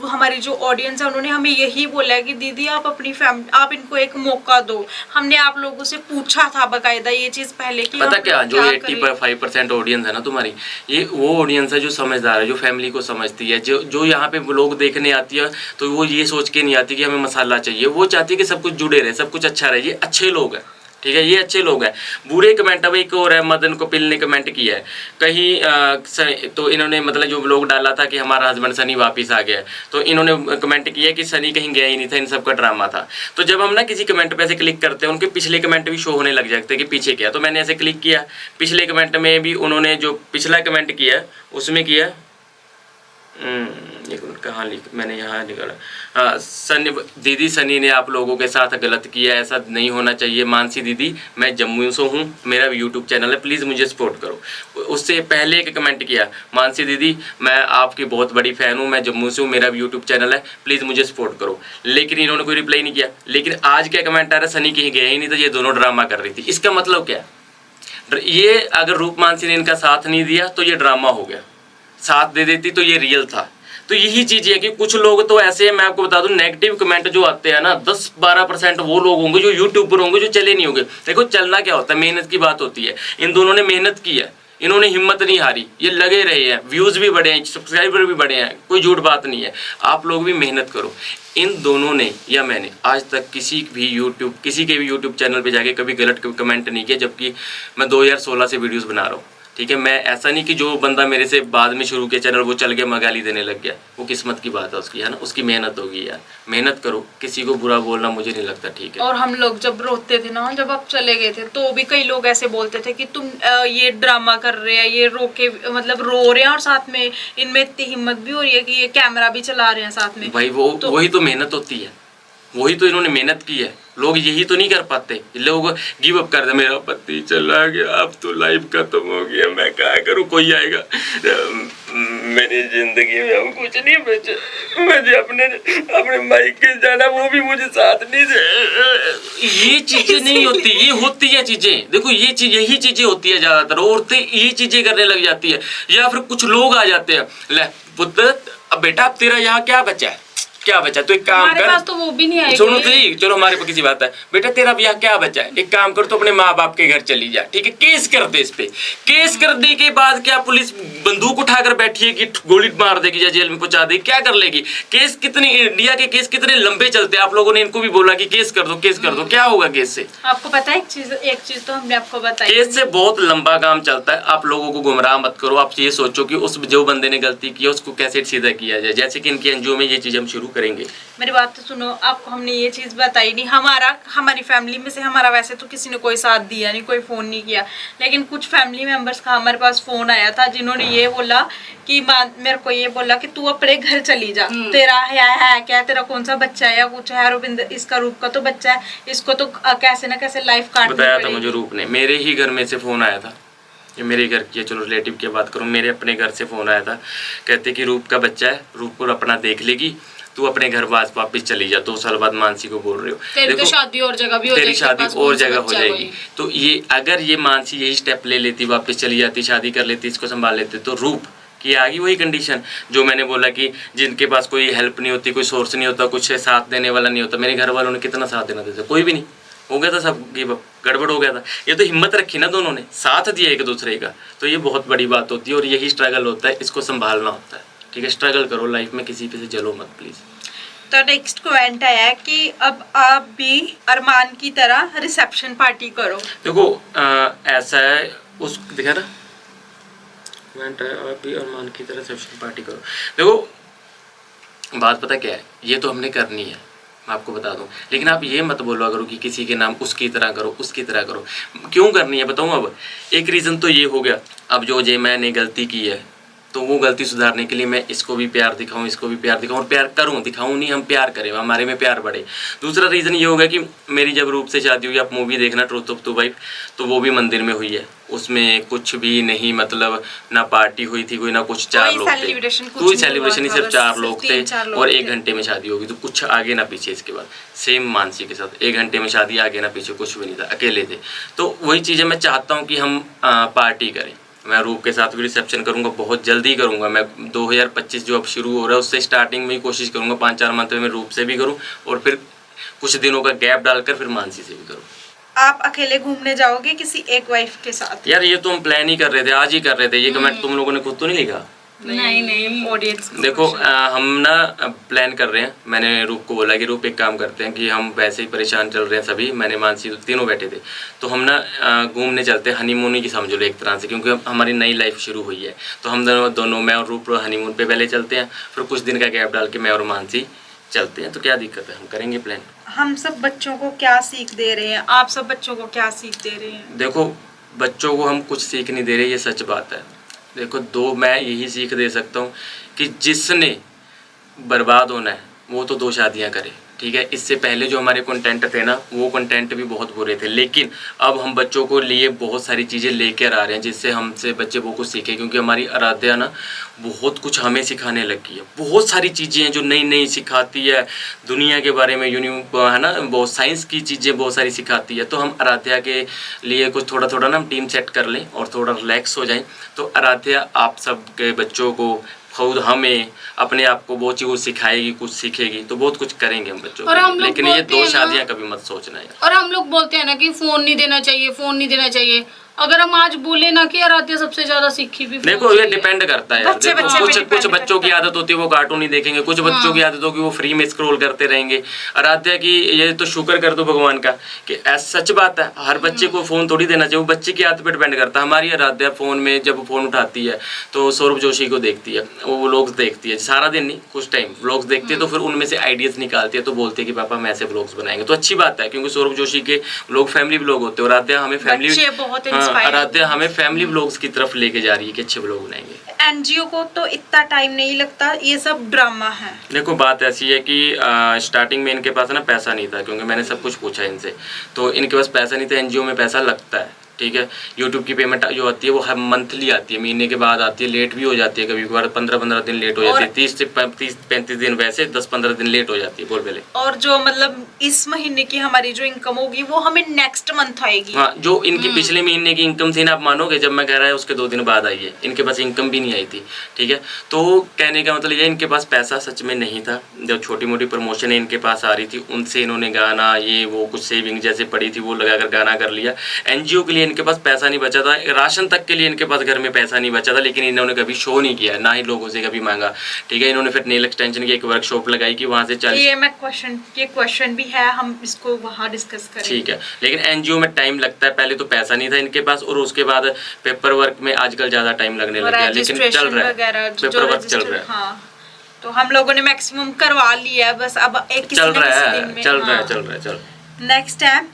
हमारी जो ऑडियंस है उन्होंने हमें यही बोला है कि दीदी आप अपनी फैमिली, आप इनको एक मौका दो। हमने आप लोगों से पूछा था बकायदा ये चीज पहले कि पता हम क्या, लोग जो क्या 85% ऑडियंस है ना तुम्हारी, ये वो ऑडियंस है जो समझदार है, जो फैमिली को समझती है, जो यहाँ पे लोग देखने आती है तो वो ये सोच के नहीं आती कि हमें मसाला चाहिए, वो चाहती है कि सब कुछ जुड़े रहे, सब कुछ अच्छा रहे। ये अच्छे लोग हैं, ठीक है, ये अच्छे लोग हैं। बुरे कमेंट, अब एक और है, मदन कपिल ने कमेंट किया है कहीं तो इन्होंने मतलब जो ब्लॉग डाला था कि हमारा हस्बैंड सनी वापस आ गया है, तो इन्होंने कमेंट किया कि सनी कहीं गया ही नहीं था, इन सब का ड्रामा था। तो जब हम ना किसी कमेंट पे ऐसे क्लिक करते हैं, उनके पिछले कमेंट भी शो होने लग जाते हैं कि पीछे क्या, तो मैंने ऐसे क्लिक किया, पिछले कमेंट में भी उन्होंने जो पिछला कमेंट किया उसमें किया, एक मिनट कहाँ लिख, मैंने यहाँ निकाला, हाँ, सनी दीदी, सनी ने आप लोगों के साथ गलत किया, ऐसा नहीं होना चाहिए। मानसी दीदी, मैं जम्मू से हूँ, मेरा यूट्यूब चैनल है, प्लीज़ मुझे सपोर्ट करो। उससे पहले एक कमेंट किया, मानसी दीदी मैं आपकी बहुत बड़ी फ़ैन हूँ, मैं जम्मू से हूँ, मेरा यूट्यूब चैनल है, प्लीज़ मुझे सपोर्ट करो। लेकिन इन्होंने कोई रिप्लाई नहीं किया। लेकिन आज क्या कमेंट आ रहा है, सनी कहीं गया ही नहीं था, ये दोनों ड्रामा कर रही थी। इसका मतलब क्या, ये अगर रूप मानसी ने इनका साथ नहीं दिया तो ये ड्रामा हो गया, साथ दे देती तो ये रियल था। तो यही चीज़ है कि कुछ लोग तो ऐसे हैं, मैं आपको बता दूं, नेगेटिव कमेंट जो आते हैं ना, 10-12% वो लोग होंगे जो यूट्यूबर होंगे, जो चले नहीं होंगे। देखो चलना क्या होता है, मेहनत की बात होती है। इन दोनों ने मेहनत की है, इन्होंने हिम्मत नहीं हारी, ये लगे रहे हैं, व्यूज़ भी बढ़े हैं, सब्सक्राइबर भी बढ़े हैं, कोई झूठ बात नहीं है। आप लोग भी मेहनत करो। इन दोनों ने या मैंने आज तक किसी के भी यूट्यूब चैनल पे जाके कभी गलत कमेंट नहीं किया, जबकि मैं 2016 से वीडियोज़ बना रहा हूँ, ठीक है। मैं ऐसा नहीं कि जो बंदा मेरे से बाद में शुरू किया चैनल वो चल गया मैं गाली देने लग गया, वो किस्मत की बात है उसकी, है ना, उसकी मेहनत होगी यार। मेहनत करो, किसी को बुरा बोलना मुझे नहीं लगता ठीक है। और हम लोग जब रोते थे ना, जब आप चले गए थे, तो भी कई लोग ऐसे बोलते थे कि तुम ये ड्रामा कर रहे हैं, ये रो के मतलब रो रहे हैं, और साथ में इनमें इतनी हिम्मत भी हो रही है कि ये कैमरा भी चला रहे हैं साथ में। भाई वही तो मेहनत होती है, वही तो इन्होंने मेहनत की है। लोग यही तो नहीं कर पाते, लोग गिव अप कर दे, मेरा पति चला गया, अब तो लाइफ खत्म हो गया, मैं क्या करूँ, कोई आएगा, मेरी जिंदगी में हम कुछ नहीं बचे, मुझे अपने मायके जाना, वो भी मुझे साथ नहीं दे। ये चीजें नहीं होती, ये होती है चीजें। देखो ये चीज, यही चीजें होती है, ज्यादातर औरतें ये चीजें करने लग जाती है। या फिर कुछ लोग आ जाते हैं, ले पुत्र अब बेटा अब तेरा यहाँ क्या बचा है, क्या बचा, तो एक काम कर, पास तो वो भी नहीं आएगी। सुनो सही, चलो हमारे पास किसी बात है, बेटा तेरा अब यहाँ क्या बचा है, एक काम कर, तो अपने माँ बाप के घर चली जा, ठीक है। केस कर दे इस पे, केस करने के बाद क्या पुलिस बंदूक उठाकर बैठी है कि गोली मार देगी या जेल में पहुंचा देगी, क्या कर लेगी। केस कितने, इंडिया के केस कितने लंबे चलते हैं। आप लोगों ने इनको भी बोला कि केस कर दो, केस कर दो, क्या होगा केस से। आपको पता है एक चीज तो हमने आपको बताई, केस से बहुत लंबा काम चलता है। आप लोगों को गुमराह मत करो, आप ये सोचो कि उस जो बंदे ने गलती की है उसको कैसे सीधा किया जाए। जैसे कि इनके एनजीओ में ये चीज हम शुरू करेंगे। मेरी बात तो सुनो, आपको हमने ये चीज़ बताई नहीं, हमारी फैमिली में से हमारा वैसे तो किसी ने कोई साथ दिया नहीं, कोई फ़ोन नहीं किया, लेकिन कुछ फैमिली मेंबर्स का हमारे पास फ़ोन आया था जिन्होंने ये बोला कि मेरे को ये बोला कि तू अपने घर चली जा, तेरा है क्या, तेरा कौन सा बच्चा है या कुछ है, रुपिंदर इसका रूप का तो बच्चा है, इसको तो कैसे ना कैसे लाइफ काटनी बताया था पड़ेगी। मुझे रूप ने, मेरे ही घर में से फ़ोन आया था, ये मेरे घर की है, चलो रिलेटिव की बात करूँ, मेरे अपने घर से फ़ोन आया था, कहते कि रूप का बच्चा है, रूप को अपना देख लेगी, तू अपने घर वापस चली जा। 2 साल बाद मानसी को बोल रहे हो, तेरी तो शादी और जगह भी हो तेरी जाएगी, शादी और जगह हो जाएगी। तो ये अगर ये मानसी यही स्टेप ले लेती, वापस चली जाती, शादी कर लेती, इसको संभाल लेते, तो रूप की आगी वही कंडीशन जो मैंने बोला कि जिनके पास कोई हेल्प नहीं होती, कोई सोर्स नहीं होता, कुछ साथ देने वाला नहीं होता। मेरे घर वालों ने कितना साथ देना था, कोई भी नहीं, हो गया था सब गिव अप, गड़बड़ हो गया था। ये तो हिम्मत रखी ना दोनों ने, साथ दिया एक दूसरे का, तो ये बहुत बड़ी बात होती है और यही स्ट्रगल होता है, इसको संभालना होता है, ठीक है। स्ट्रगल करो लाइफ में, किसी पे से जलो मत प्लीज़। तो नेक्स्ट कमेंट आया है कि अब आप भी अरमान की तरह रिसेप्शन पार्टी करो। देखो ऐसा है, उस देखा ना कमेंट है, आप भी अरमान की तरह रिसेप्शन पार्टी करो। देखो बात पता क्या है, ये तो हमने करनी है, मैं आपको बता दूं, लेकिन आप ये मत बोलो करो कि किसी के नाम उसकी तरह करो, उसकी तरह करो। क्यों करनी है बताऊं। अब एक रीज़न तो ये हो गया, अब जो मैंने गलती की है तो वो गलती सुधारने के लिए मैं इसको भी प्यार दिखाऊं, इसको भी प्यार दिखाऊं, और प्यार करूं, दिखाऊं नहीं, हम प्यार करें, हमारे में प्यार बढ़े। दूसरा रीज़न ये होगा कि मेरी जब रूप से शादी हुई, आप मूवी देखना ट्रूथ ऑफ टू वाइफ, तो वो भी मंदिर में हुई है, उसमें कुछ भी नहीं, मतलब ना पार्टी हुई थी कोई, ना कुछ, 4 लोग थे, कोई सेलिब्रेशन नहीं, सिर्फ 4 लोग थे, और 1 घंटे में शादी होगी, तो कुछ आगे ना पीछे। इसके बाद सेम मानसी के साथ 1 घंटे में शादी, आगे ना पीछे कुछ भी नहीं था, अकेले थे। तो वही चीज़ें मैं चाहता हूँ कि हम पार्टी करें, मैं रूप के साथ भी रिसेप्शन करूँगा, बहुत जल्दी करूँगा। मैं 2025 जो अब शुरू हो रहा है उससे स्टार्टिंग में ही कोशिश करूँगा 5-4 मंथ में मैं रूप से भी करूँ और फिर कुछ दिनों का गैप डालकर फिर मानसी से भी करूँ। आप अकेले घूमने जाओगे किसी एक वाइफ के साथ? यार ये तो हम प्लान ही कर रहे थे, आज ही कर रहे थे। ये कमेंट तुम लोगों ने खुद तो नहीं लिखा? नहीं ऑडियंस देखो हम ना प्लान कर रहे हैं। मैंने रूप को बोला कि रूप एक काम करते हैं कि हम वैसे ही परेशान चल रहे हैं सभी, मैंने मानसी तीनों बैठे थे, तो हम ना घूमने चलते हैं, हनीमून ही की समझ लो एक तरह से, क्योंकि हमारी नई लाइफ शुरू हुई है। तो हम दोनों मैं और रूप हनीमून पे पहले चलते हैं, फिर कुछ दिन का गैप डाल के मैं और मानसी चलते हैं। तो क्या दिक्कत है, हम करेंगे प्लान। हम सब बच्चों को क्या सीख दे रहे हैं, आप सब बच्चों को क्या सीख दे रहे हैं? देखो बच्चों को हम कुछ सीख नहीं दे रहे, ये सच बात है। देखो मैं यही सीख दे सकता हूँ कि जिसने बर्बाद होना है वो तो 2 शादियाँ करे, ठीक है। इससे पहले जो हमारे कंटेंट थे ना वो कंटेंट भी बहुत बुरे थे, लेकिन अब हम बच्चों को लिए बहुत सारी चीज़ें लेकर आ रहे हैं जिससे हमसे बच्चे वो कुछ सीखें, क्योंकि हमारी आराध्या ना बहुत कुछ हमें सिखाने लगी है। बहुत सारी चीज़ें हैं जो नई नई सिखाती है, दुनिया के बारे में है ना, बहुत साइंस की चीज़ें बहुत सारी सिखाती है। तो हम आराध्या के लिए कुछ थोड़ा थोड़ा ना हम टीम सेट कर लें और थोड़ा रिलैक्स हो जाएं, तो आराध्या आप सब के बच्चों को खुद हमें अपने आप को वो चीज़ सिखाएगी, कुछ सीखेगी, तो बहुत कुछ करेंगे हम बच्चों और को। हम लोग लेकिन ये बोलते 2 हैं ना- शादियाँ कभी मत सोचना है। और हम लोग बोलते हैं ना कि फोन नहीं देना चाहिए, फोन नहीं देना चाहिए। अगर हम आज बोले ना कि आराध्या सबसे ज्यादा सीखी भी फोन देखो से ये ही है। डिपेंड करता है यार। बच्चे देखो, बच्चे पे कुछ depend बच्चों की करता है। आदत होती है वो कार्टून ही देखेंगे, कुछ बच्चों की आदत होगी वो फ्री में स्क्रॉल करते रहेंगे। आराध्या की ये तो शुक्र कर दो भगवान का कि सच बात है, हर बच्चे को फोन थोड़ी देना चाहिए, वो बच्चे की आदत पे डिपेंड करता है। हमारी आराध्या फोन में जब फोन उठाती है तो सौरभ जोशी को देखती है, वो व्लॉग्स देखती है, सारा दिन नहीं कुछ टाइम व्लॉग्स देखती है, तो फिर उनमें से आइडियाज निकालती है, तो बोलती है कि पापा हम ऐसे व्लॉग्स बनाएंगे। तो अच्छी बात है, क्योंकि सौरभ जोशी के व्लॉग फैमिली व्लॉग होते हैं और आराध्या हमें फैमिली बच्चे बहुत inspire आराध्या हमें फैमिली व्लॉग्स की तरफ लेके जा रही है कि अच्छे व्लॉग बनाएंगे। एनजीओ को तो इतना टाइम नहीं लगता, ये सब ड्रामा है। देखो बात ऐसी है कि स्टार्टिंग में इनके पास ना पैसा नहीं था, क्योंकि मैंने सब कुछ पूछा इनसे, तो इनके पास पैसा नहीं था। एनजीओ में पैसा लगता है, ठीक है। यूट्यूब की पेमेंट जो आती है वो हर मंथली आती है, महीने के बाद आती है, लेट भी हो जाती है, कभी कभार 15-15 दिन लेट हो जाती है, 30 से 35 दिन, वैसे 10-15 दिन लेट हो जाती है। बोल पहले। और जो मतलब इस महीने की हमारी जो इनकम होगी वो हमें नेक्स्ट मंथ आएगी। हाँ, जो इनकी पिछले महीने की इनकम थी ना, आप मानोगे जब मैं कह रहा है उसके 2 दिन बाद आई है, इनके पास इनकम भी नहीं आई थी, ठीक है। तो कहने का मतलब ये इनके पास पैसा सच में नहीं था। जब छोटी मोटी प्रमोशन इनके पास आ रही थी उनसे इन्होंने गाना ये वो कुछ सेविंग जैसे पड़ी थी वो लगाकर गाना कर लिया। एनजीओ के लिए इनके पास पैसा नहीं बचा था, राशन तक के लिए इनके पास घर में पैसा नहीं बचा था, लेकिन इन्होंने कभी शो नहीं किया, ना ही लोगों से कभी मांगा, ठीक है। इन्होंने फिर नेल एक्सटेंशन की एक वर्कशॉप लगाई कि वहाँ से 40। ये क्वेश्चन भी है, हम इसको वहाँ डिस्कस करेंगे। ठीक है, लेकिन एनजीओ में टाइम लगता है। पहले तो पैसा नहीं था इनके पास और उसके बाद पेपर वर्क में आजकल ज़्यादा टाइम लगने लग गया, लेकिन चल रहा है, पेपर वर्क चल रहा है। हाँ, तो हम लोगों ने मैक्सिमम करवा लिया है, बस अब एक चल रहा है। नेक्स्ट टाइम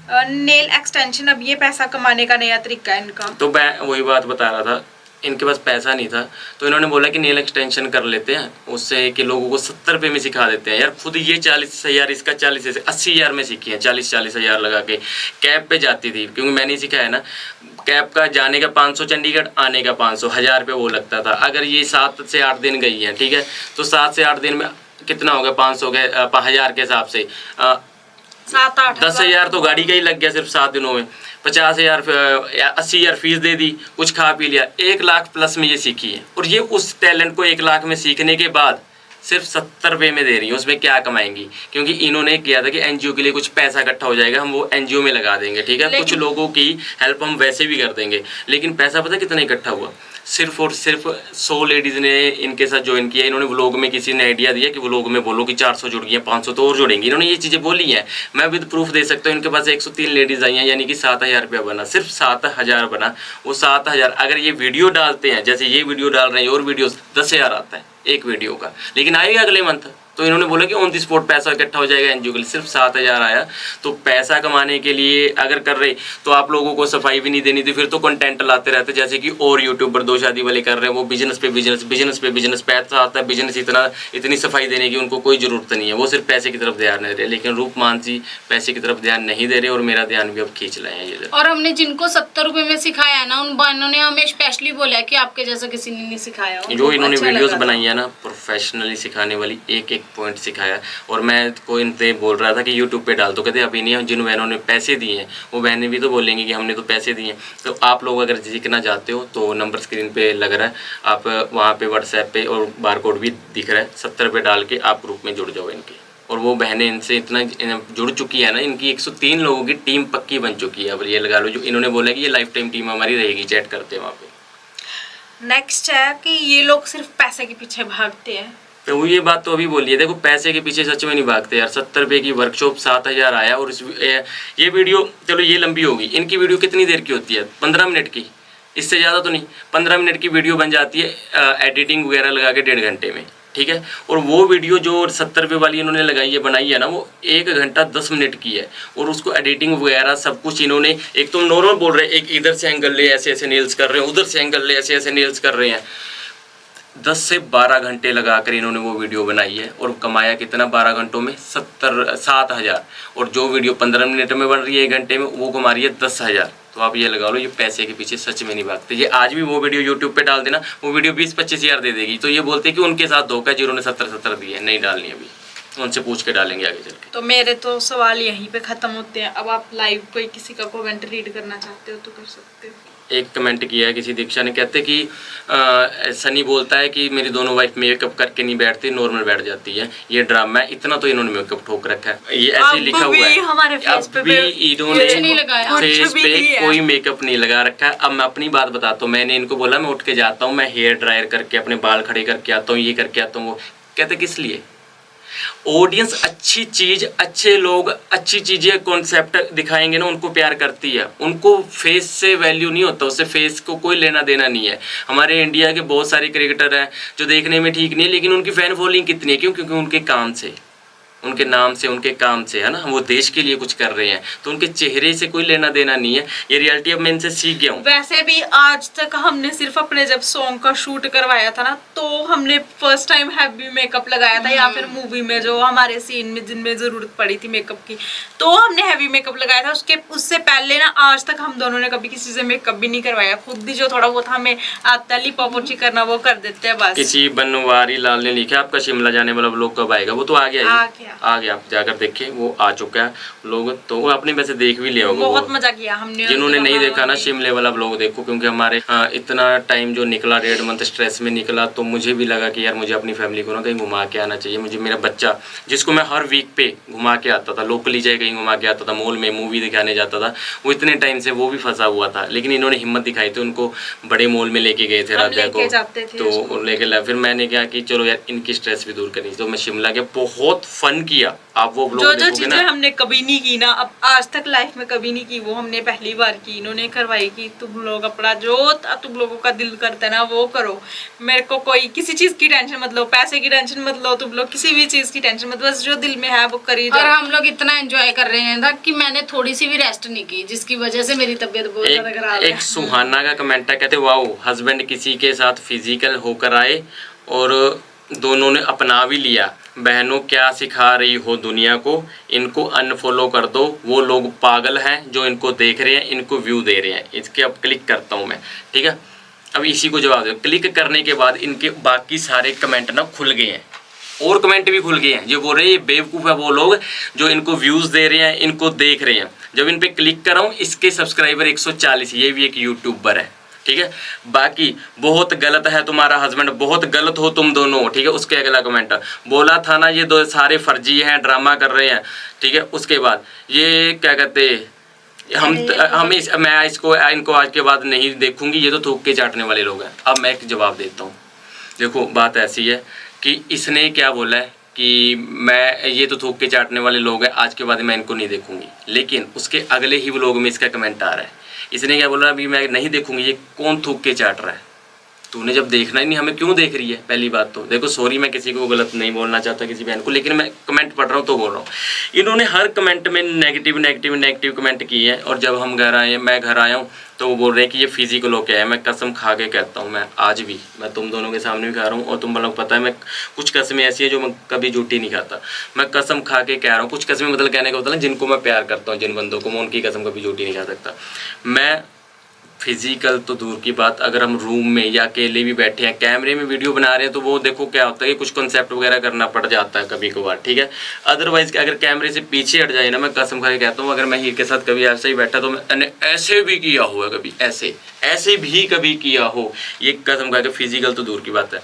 नेल एक्सटेंशन, अब ये पैसा कमाने का नया तरीका है इनका। तो मैं वही बात बता रहा था, इनके पास पैसा नहीं था तो इन्होंने बोला कि नेल एक्सटेंशन कर लेते हैं, उससे कि लोगों को 70 रुपये में सिखा देते हैं। यार खुद ये 40,000 इसका 40 से 80,000 में सीखी है, 40,000 लगा के कैब पे जाती थी, क्योंकि मैंने ही सिखाया ना। कैब का जाने का 500 चंडीगढ़, आने का 500, 1000 रुपये वो लगता था। अगर ये 7 से 8 दिन गई है, ठीक है, तो 7 से 8 दिन में कितना हो गया, 500 के 1000 के हिसाब से 7-8 10,000 तो गाड़ी का ही लग गया सिर्फ 7 दिनों में। 50,000 80,000 फीस दे दी, कुछ खा पी लिया, 1 लाख प्लस में ये सीखी है। और ये उस टैलेंट को 1 लाख में सीखने के बाद सिर्फ 70 रुपये में दे रही है, उसमें क्या कमाएंगी? क्योंकि इन्होंने किया था कि एनजीओ के लिए कुछ पैसा इकट्ठा हो जाएगा, हम वो एनजीओ में लगा देंगे, ठीक है। कुछ लोगों की हेल्प हम वैसे भी कर देंगे, लेकिन पैसा पता कितना इकट्ठा हुआ? सिर्फ और सिर्फ 100 लेडीज़ ने इनके साथ ज्वाइन किया। इन्होंने व्लॉग में किसी ने आइडिया दिया कि व्लॉग में बोलो कि 400 जुड़ गई हैं, 500 तो और जुड़ेंगी। इन्होंने ये चीज़ें बोली हैं, मैं विद प्रूफ दे सकता हूँ। इनके पास 103 लेडीज़ आई हैं, यानी कि 7,000 रुपया बना, सिर्फ 7,000 बना। वो 7,000 अगर ये वीडियो डालते हैं, जैसे ये वीडियो डाल रहे हैं और वीडियो 10,000 आता है एक वीडियो का, लेकिन आएगा अगले मंथ। तो इन्होंने बोला कि ऑन द स्पॉट पैसा इकट्ठा हो जाएगा एनजीओ के लिए, सिर्फ 7,000 आया। तो पैसा कमाने के लिए अगर कर रहे तो आप लोगों को सफाई भी नहीं देनी थी, फिर तो कंटेंट लाते रहते, जैसे कि और यूट्यूबर 2 शादी वाले कर रहे हैं, वो बिजनेस पे बिजनेस पैसा आता है, बिजनेस इतनी सफाई देने की उनको कोई ज़रूरत नहीं है, वो सिर्फ पैसे की तरफ ध्यान दे रहे। लेकिन रूप मानसी पैसे की तरफ ध्यान नहीं दे रहे और मेरा ध्यान भी अब खींच लाए हैं ये। और हमने जिनको 70 रुपए में सिखाया है ना, उन बहनों ने हमें स्पेशली बोला है कि आपके जैसा किसी ने नहीं सिखाया हो। जो इन्होंने अच्छा वीडियोस लगा था। बनाई है ना, प्रोफेशनली सिखाने वाली, एक पॉइंट सिखाया। और मैं को इनसे बोल रहा था कि यूट्यूब पे डाल दो, कहते अभी नहीं, जिन बहनों ने पैसे दिए हैं वो बहनें भी तो बोलेंगी कि हमने तो पैसे दिए हैं। तो आप लोग अगर सीखना चाहते हो तो नंबर स्क्रीन पे लग रहा है, आप वहाँ पे व्हाट्सएप पे और बारकोड भी दिख रहा है, 70 रुपये डाल के आप ग्रुप में जुड़ जाओ इनके। और वो बहनें इनसे इतना जुड़ चुकी है ना, इनकी 103 लोगों की टीम पक्की बन चुकी है। अब ये लगा लो, जो इन्होंने बोला कि ये लाइफ टाइम टीम हमारी रहेगी, चैट करते हैं वहाँ पे। नेक्स्ट है कि ये लोग सिर्फ पैसे के पीछे भागते हैं। तो ये बात तो अभी बोली है, देखो पैसे के पीछे सच में नहीं भागते यार। 70 रुपये की वर्कशॉप 7000 आया। और ये वीडियो चलो ये लंबी होगी, इनकी वीडियो कितनी देर की होती है? 15 मिनट की, इससे ज़्यादा तो नहीं। 15 मिनट की वीडियो बन जाती है एडिटिंग वगैरह लगा के 1.5 घंटे में, ठीक है। और वो वीडियो जो 70 रुपये वाली इन्होंने लगाई है, बनाई है ना, वो 1 घंटा 10 मिनट की है। और उसको एडिटिंग वगैरह सब कुछ इन्होंने, एक तो नॉर्मल बोल रहे हैं, एक इधर से एंगल ले ऐसे ऐसे नेल्स कर रहे हैं, उधर से एंगल ले ऐसे ऐसे नेल्स कर रहे हैं। 10 से 12 घंटे लगा कर इन्होंने वो वीडियो बनाई है। और कमाया कितना 12 घंटों में? 7,000। और जो वीडियो 15 मिनट में बन रही है 1 घंटे में, वो कमा रही है 10,000। तो आप ये लगा लो, ये पैसे के पीछे सच में नहीं भागते। ये आज भी वो वीडियो यूट्यूब पे डाल देना, वो वीडियो 20-25 हज़ार दे देगी। तो ये बोलते हैं कि उनके साथ धोखा, जिन्होंने 70 दिए, नहीं डालनी अभी, उनसे पूछ के डालेंगे आगे चल के। तो मेरे तो सवाल यहीं पे ख़त्म होते हैं। अब आप लाइव कोई किसी का कमेंट रीड करना चाहते हो तो कर सकते हो। एक कमेंट किया है किसी दीक्षा ने, कहते कि सनी बोलता है कि मेरी दोनों वाइफ मेकअप करके नहीं बैठती, नॉर्मल बैठ जाती है, ये ड्रामा है। इतना तो इन्होंने मेकअप ठोक रखा है, ये ऐसे लिखा हुआ है। हमारे फेस पे अब भी इन्होंने कुछ नहीं लगाया, फेस कुछ भी पे नहीं है। कोई मेकअप नहीं लगा रखा है। अब मैं अपनी बात बताता हूँ, मैंने इनको बोला मैं उठ के जाता हूँ, मैं हेयर ड्रायर करके अपने बाल खड़े करके आता हूँ, ये करके आता हूँ। वो कहते किस लिए? ऑडियंस अच्छी चीज, अच्छे लोग अच्छी चीजें कॉन्सेप्ट दिखाएंगे ना, उनको प्यार करती है। उनको फेस से वैल्यू नहीं होता, उससे फेस को कोई लेना देना नहीं है। हमारे इंडिया के बहुत सारे क्रिकेटर हैं जो देखने में ठीक नहीं है, लेकिन उनकी फैन फॉलोइंग कितनी है? क्यों? क्योंकि उनके काम से, उनके नाम से, उनके काम से, है ना, वो देश के लिए कुछ कर रहे हैं। तो उनके चेहरे से कोई लेना देना नहीं है। ये रियलिटी अब मैं इनसे सीख गया हूँ। वैसे भी आज तक हमने सिर्फ अपने जब सॉन्ग का शूट करवाया था ना, तो हमने फर्स्ट टाइम हैवी मेकअप लगाया था, या फिर मूवी में जो हमारे सीन में जिनमें जरूरत पड़ी थी मेकअप की, तो हमने हैवी मेकअप लगाया था। उससे पहले ना आज तक हम दोनों ने कभी किसी से मेकअप भी नहीं करवाया। खुद भी जो थोड़ा बहुत हमें आता है लिपा पोछी करना, वो कर देते हैं बस। किसी बनवारी लाल ने लिखा आपका शिमला जाने वाला व्लॉग कब आएगा? वो तो आ गया आ गया, आप जाकर देखिए, वो आ चुका है लोग। तो वो आपने वैसे देख भी लिया होगा, बहुत मजा किया हमने। जिन्होंने नहीं देखा ना शिमले वाला ब्लॉग देखो, क्योंकि हमारे इतना टाइम जो निकला, 1.5 मंथ स्ट्रेस में निकला, तो मुझे भी लगा कि यार मुझे अपनी फैमिली को ना कहीं घुमा के आना चाहिए। मुझे मेरा बच्चा, जिसको मैं हर वीक पे घुमा के आता था, लोकली जाए कहीं घुमा के आता था, मॉल में मूवी दिखाने जाता था, वो इतने टाइम से वो भी फंसा हुआ था। लेकिन इन्होंने हिम्मत दिखाई थी, उनको बड़े मॉल में लेके गए थे राजा को, तो लेके फिर मैंने क्या कि चलो यार इनकी स्ट्रेस भी दूर करनी। तो मैं शिमला गया, बहुत फन किया। आप वो ब्लॉग जो चीजें हमने कभी नहीं की ना, अब आज तक लाइफ में कभी नहीं की, वो हमने पहली बार की, इन्होंने करवाई। कि तुम लोग अपना जो तुम लोगों का दिल करता है ना वो करो। मेरे को कोई किसी चीज की टेंशन मत लो, पैसे की टेंशन मत लो, तुम लोग किसी भी चीज की टेंशन मत, बस जो दिल में है वो करी जाओ। और हम लोग इतना एंजॉय कर रहे हैं ना कि मैंने थोड़ी सी भी रेस्ट नहीं की, जिसकी वजह से मेरी तबीयत बहुत ज्यादा खराब है। एक सुहाना का कमेंट है, कहते वाओ, हस्बैंड किसी के साथ फिजिकल होकर आए और दोनों ने अपना भी लिया। बहनों क्या सिखा रही हो दुनिया को, इनको अनफॉलो कर दो, वो लोग पागल हैं जो इनको देख रहे हैं, इनको व्यू दे रहे हैं। इसके अब क्लिक करता हूँ मैं, ठीक है। अब इसी को जवाब दो। क्लिक करने के बाद इनके बाकी सारे कमेंट ना खुल गए हैं, और कमेंट भी खुल गए हैं। जो बोल रहे हैं ये बेवकूफ़ है वो लोग जो इनको व्यूज़ दे रहे हैं, इनको देख रहे हैं। जब इन पर क्लिक कर रहा हूँ, इसके सब्सक्राइबर 140, ये भी एक यूट्यूबर है, ठीक है। बाकी बहुत गलत है तुम्हारा हस्बैंड, बहुत गलत हो तुम दोनों, ठीक है। उसके अगला कमेंट, बोला था ना ये दो सारे फर्जी हैं, ड्रामा कर रहे हैं, ठीक है। उसके बाद ये क्या कहते, मैं इनको आज के बाद नहीं देखूंगी, ये तो थूक के चाटने वाले लोग हैं। अब मैं एक जवाब देता हूँ। देखो बात ऐसी है कि इसने क्या बोला है कि मैं ये तो थूक के चाटने वाले लोग हैं, आज के बाद मैं इनको नहीं देखूंगी। लेकिन उसके अगले ही व्लॉग में इसका कमेंट आ रहा है, इसने क्या बोला, अभी मैं नहीं देखूंगी, ये कौन थूक के चाट रहा है? तूने जब देखना ही नहीं, हमें क्यों देख रही है? पहली बात तो देखो, सॉरी मैं किसी को गलत नहीं बोलना चाहता, किसी बहन को, लेकिन मैं कमेंट पढ़ रहा हूँ तो बोल रहा हूँ। इन्होंने हर कमेंट में नेगेटिव कमेंट किए हैं। और जब हम मैं घर आया हूँ तो वो बोल रहे हैं कि ये फिजिकल हो क्या है। मैं कसम खा के कहता हूँ, मैं आज भी, मैं तुम दोनों के सामने भी खा रहा हूँ, और तुम लोग पता है मैं कुछ कस्में ऐसी है जो मैं कभी झूठी नहीं खाता। मैं कसम खा के कह रहा हूँ, कुछ कस्में मतलब कहने का मतलब जिनको मैं प्यार करता हूँ, जिन बंदों को, मैं उनकी कसम कभी झूठी नहीं खा सकता। मैं फिजिकल तो दूर की बात, अगर हम रूम में या अकेले भी बैठे हैं कैमरे में वीडियो बना रहे हैं तो वो देखो क्या होता है कि कुछ कॉन्सेप्ट वगैरह करना पड़ जाता है कभी कभार, ठीक है। अदरवाइज अगर कैमरे से पीछे हट जाए ना, मैं कसम खा के कहता हूँ, अगर मैं हीर के साथ कभी ऐसे ही बैठा तो मैंने ऐसे भी किया हुआ, कभी ऐसे भी कभी किया हो, ये कसम खा के, फिजिकल तो दूर की बात है।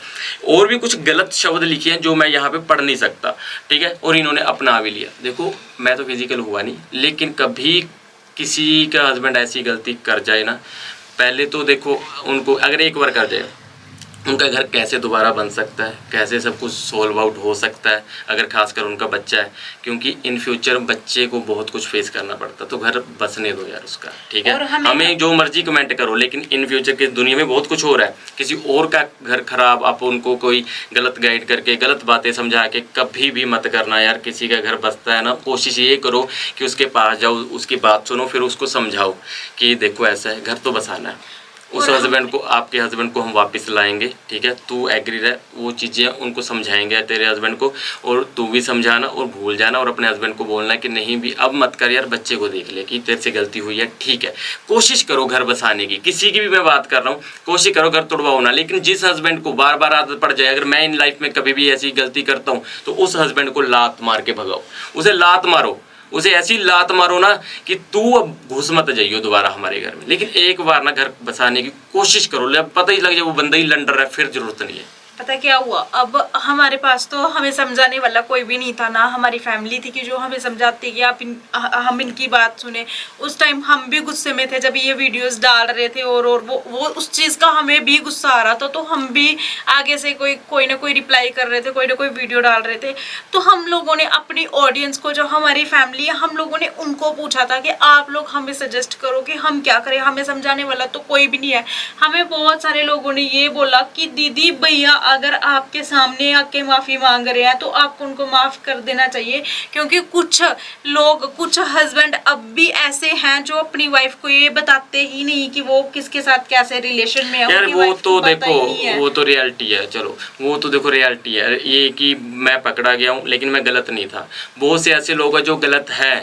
और भी कुछ गलत शब्द लिखे हैं जो मैं यहाँ पे पढ़ नहीं सकता, ठीक है, और इन्होंने अपना भी लिया। देखो मैं तो फिजिकल हुआ नहीं, लेकिन कभी किसी का हस्बैंड ऐसी गलती कर जाए ना, पहले तो देखो उनको अगर एक बार कर जाए, उनका घर कैसे दोबारा बन सकता है, कैसे सब कुछ सॉल्व आउट हो सकता है, अगर खासकर उनका बच्चा है, क्योंकि इन फ्यूचर बच्चे को बहुत कुछ फेस करना पड़ता है। तो घर बसने दो यार उसका, ठीक है। हमें जो मर्जी कमेंट करो, लेकिन इन फ्यूचर की दुनिया में बहुत कुछ हो रहा है, किसी और का घर खराब आप उनको कोई गलत गाइड करके गलत बातें समझा के कभी भी मत करना यार। किसी का घर बसता है ना, कोशिश ये करो कि उसके पास जाओ, उसकी बात सुनो, फिर उसको समझाओ कि देखो ऐसा है, घर तो बसाना है। उस हस्बैंड को, आपके हस्बैंड को हम वापस लाएंगे, ठीक है, तू एग्री रह, वो चीज़ें उनको समझाएंगे तेरे हस्बैंड को, और तू भी समझाना और भूल जाना, और अपने हस्बैंड को बोलना कि नहीं भी अब मत कर यार, बच्चे को देख ले कि तेरे से गलती हुई है, ठीक है। कोशिश करो घर बसाने की, किसी की भी मैं बात कर रहा हूँ, कोशिश करो घर तोड़वाओ ना। लेकिन जिस हस्बैंड को बार बार आदत पड़ जाए, अगर मैं इन लाइफ में कभी भी ऐसी गलती करता हूँ तो उस हस्बैंड को लात मार के भगाओ, उसे लात मारो, उसे ऐसी लात मारो ना कि तू अब घुस मत जाइयो दोबारा हमारे घर में। लेकिन एक बार ना घर बसाने की कोशिश करो, पता ही लग जाए वो बंदा ही लंडर है, फिर जरूरत नहीं है। पता क्या हुआ, अब हमारे पास तो हमें समझाने वाला कोई भी नहीं था ना, हमारी फैमिली थी कि जो हमें समझाती कि हम इनकी बात सुने। उस टाइम हम भी गुस्से में थे जब ये वीडियोस डाल रहे थे, और वो उस चीज़ का हमें भी गुस्सा आ रहा था, तो हम भी आगे से कोई ना कोई रिप्लाई कर रहे थे, कोई ना कोई वीडियो डाल रहे थे। तो हम लोगों ने अपनी ऑडियंस को, जो हमारी फैमिली है, हम लोगों ने उनको पूछा था कि आप लोग हमें सजेस्ट करो कि हम क्या करें, हमें समझाने वाला तो कोई भी नहीं है। हमें बहुत सारे लोगों ने ये बोला कि दीदी भैया अगर आपके सामने आके माफी मांग रहे हैं तो आपको उनको माफ कर देना चाहिए, क्योंकि कुछ लोग, कुछ हस्बैंड अब भी ऐसे हैं जो अपनी वाइफ को ये बताते ही नहीं कि वो किसके साथ कैसे रिलेशन में है। यार वो तो देखो, वो तो रियलिटी है, चलो वो तो देखो रियलिटी है, ये कि मैं पकड़ा गया हूँ लेकिन मैं गलत नहीं था। बहुत से ऐसे लोग हैं जो गलत है,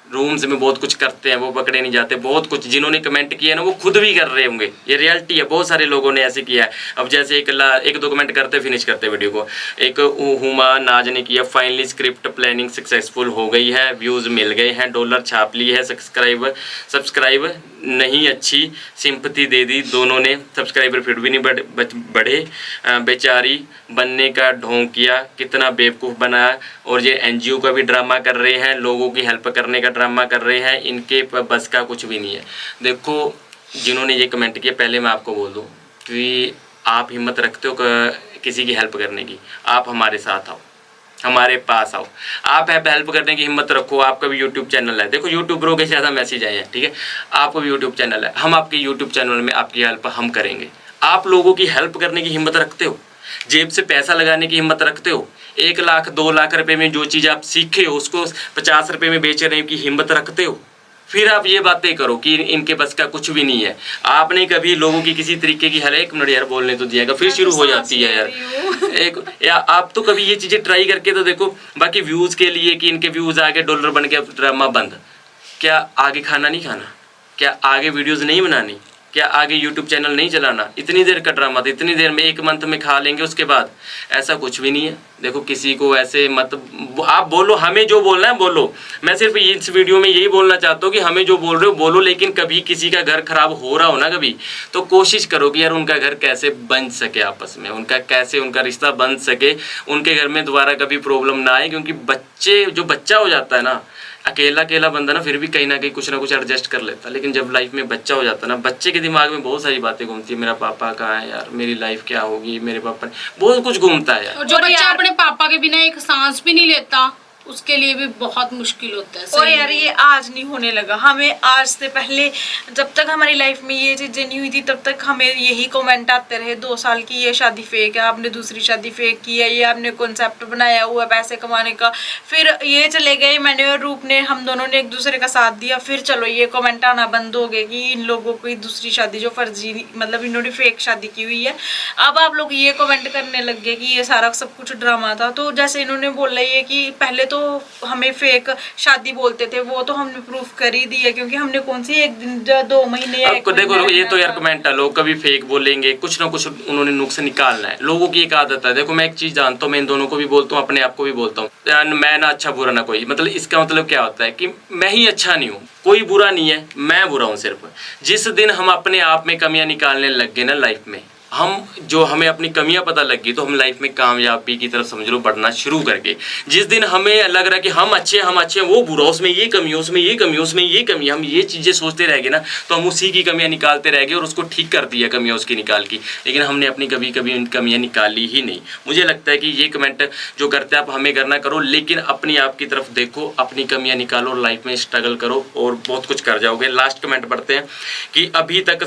रूम्स में बहुत कुछ करते हैं, वो पकड़े नहीं जाते। बहुत कुछ जिन्होंने कमेंट किया ना वो खुद भी कर रहे होंगे, ये रियलिटी है। बहुत सारे लोगों ने ऐसे किया है। अब जैसे एक दो कमेंट करते फिनिश करते वीडियो को, एक हुमा नाज ने किया, फाइनली स्क्रिप्ट प्लानिंग सक्सेसफुल हो गई है, व्यूज़ मिल गए हैं, डॉलर छाप ली है, सब्सक्राइब नहीं अच्छी सिंपैथी दे दी दोनों ने, सब्सक्राइबर फिर भी नहीं बढ़े, बेचारी बनने का ढोंग किया, कितना बेवकूफ़ बनाया। और ये एनजीओ का भी ड्रामा कर रहे हैं, लोगों की हेल्प करने का ड्रामा कर रहे हैं, इनके बस का कुछ भी नहीं है। देखो जिन्होंने ये कमेंट किया, पहले मैं आपको बोल दूं कि आप हिम्मत रखते हो किसी की हेल्प करने की, आप हमारे साथ आओ, हमारे पास आओ, आप हेल्प करने की हिम्मत रखो। आपका भी यूट्यूब चैनल है, देखो यूट्यूबरों के ज़्यादा मैसेज आए हैं, ठीक है, आपका भी यूट्यूब चैनल है, हम आपके यूट्यूब चैनल में आपकी हेल्प हम करेंगे। आप लोगों की हेल्प करने की हिम्मत रखते हो, जेब से पैसा लगाने की हिम्मत रखते हो, 1 लाख 2 लाख रुपए में जो चीज़ आप सीखे हो उसको 50 रुपए में बेचने की हिम्मत रखते हो, फिर आप ये बातें करो कि इनके बस का कुछ भी नहीं है। आपने कभी लोगों की किसी तरीके की, हर एक मिनट यार बोलने तो दिएगा, फिर शुरू हो जाती है यार आप तो कभी ये चीज़ें ट्राई करके तो देखो। बाकी व्यूज़ के लिए कि इनके व्यूज़ आगे डॉलर बन के ड्रामा बंद, क्या आगे खाना नहीं खाना, क्या आगे वीडियोज़ नहीं बनानी, क्या आगे यूट्यूब चैनल नहीं चलाना? इतनी देर का ड्रामा था, इतनी देर में 1 मंथ में खा लेंगे, उसके बाद ऐसा कुछ भी नहीं है। देखो किसी को ऐसे मत, आप बोलो, हमें जो बोलना है बोलो। मैं सिर्फ इस वीडियो में यही बोलना चाहता हूँ कि हमें जो बोल रहे हो बोलो, लेकिन कभी किसी का घर खराब हो रहा हो ना कभी, तो कोशिश करो कि यार उनका घर कैसे बन सके, आपस में उनका कैसे उनका रिश्ता बन सके, उनके घर में दोबारा कभी प्रॉब्लम ना आए। क्योंकि बच्चा हो जाता है ना, अकेला बंदा ना फिर भी कहीं ना कहीं कुछ ना कुछ एडजस्ट कर लेता है, लेकिन जब लाइफ में बच्चा हो जाता है ना, बच्चे के दिमाग में बहुत सारी बातें घूमती है। मेरा पापा कहाँ है यार, मेरी लाइफ क्या होगी, मेरे पापा, बहुत कुछ घूमता है यार। और जो बच्चा अपने पापा के बिना एक सांस भी नहीं लेता, उसके लिए भी बहुत मुश्किल होता है। और यार ये आज नहीं होने लगा, हमें आज से पहले, जब तक हमारी लाइफ में ये चीजें नहीं हुई थी तब तक हमें यही कमेंट आते रहे, 2 साल की ये शादी फेक है, आपने दूसरी शादी फेक की है, ये आपने कॉन्सेप्ट बनाया हुआ है पैसे कमाने का। फिर ये चले गए, मैंने और रूप ने, हम दोनों ने एक दूसरे का साथ दिया, फिर चलो ये कमेंट आना बंद हो गए कि इन लोगों की दूसरी शादी जो फर्जी, मतलब इन्होंने फेक शादी की हुई है। अब आप लोग ये कमेंट करने लग गए कि ये सारा सब कुछ ड्रामा था। तो जैसे इन्होंने बोला ये कि पहले तो तो हमें फेक शादी बोलते थे, वो तो हमने प्रूफ कर ही दिया, क्योंकि हमने कौन सी 1 दिन 2 महीने या 1 आपको देखो महीना ये तो यार रहना था। कमेंट है, लोग कभी फेक बोलेंगे, कुछ ना कुछ उन्होंने नुक्स निकालना है, लोगों की एक आदत है। देखो मैं एक चीज जानता हूँ, मैं इन दोनों को भी बोलता हूँ, अपने आप को भी बोलता हूँ, मैं ना अच्छा बुरा ना कोई, मतलब इसका मतलब क्या होता है कि मैं ही अच्छा नहीं हूँ, कोई बुरा नहीं है, मैं बुरा हूँ सिर्फ। जिस दिन हम अपने आप में कमियां निकालने लग गए ना लाइफ में, हमें अपनी कमियां पता लग गई, तो हम लाइफ में कामयाबी की तरफ समझ लो बढ़ना शुरू कर गए। जिस दिन हमें लग रहा है कि हम अच्छे हैं, वो बुरा, उसमें ये कमी है, उसमें ये कमी है, उसमें ये कमी है, हम ये चीज़ें सोचते रह गए ना, तो हम उसी की कमियां निकालते रह गए और उसको ठीक कर दिया कमियां उसकी निकाल की, लेकिन हमने अपनी कभी कमियां निकाली ही नहीं। मुझे लगता है कि ये कमेंट जो करते हैं आप, हमें करना करो, लेकिन अपनी आप की तरफ देखो, अपनी कमियां निकालो, लाइफ में स्ट्रगल करो और बहुत कुछ कर जाओगे। लास्ट कमेंट पढ़ते हैं कि अभी तक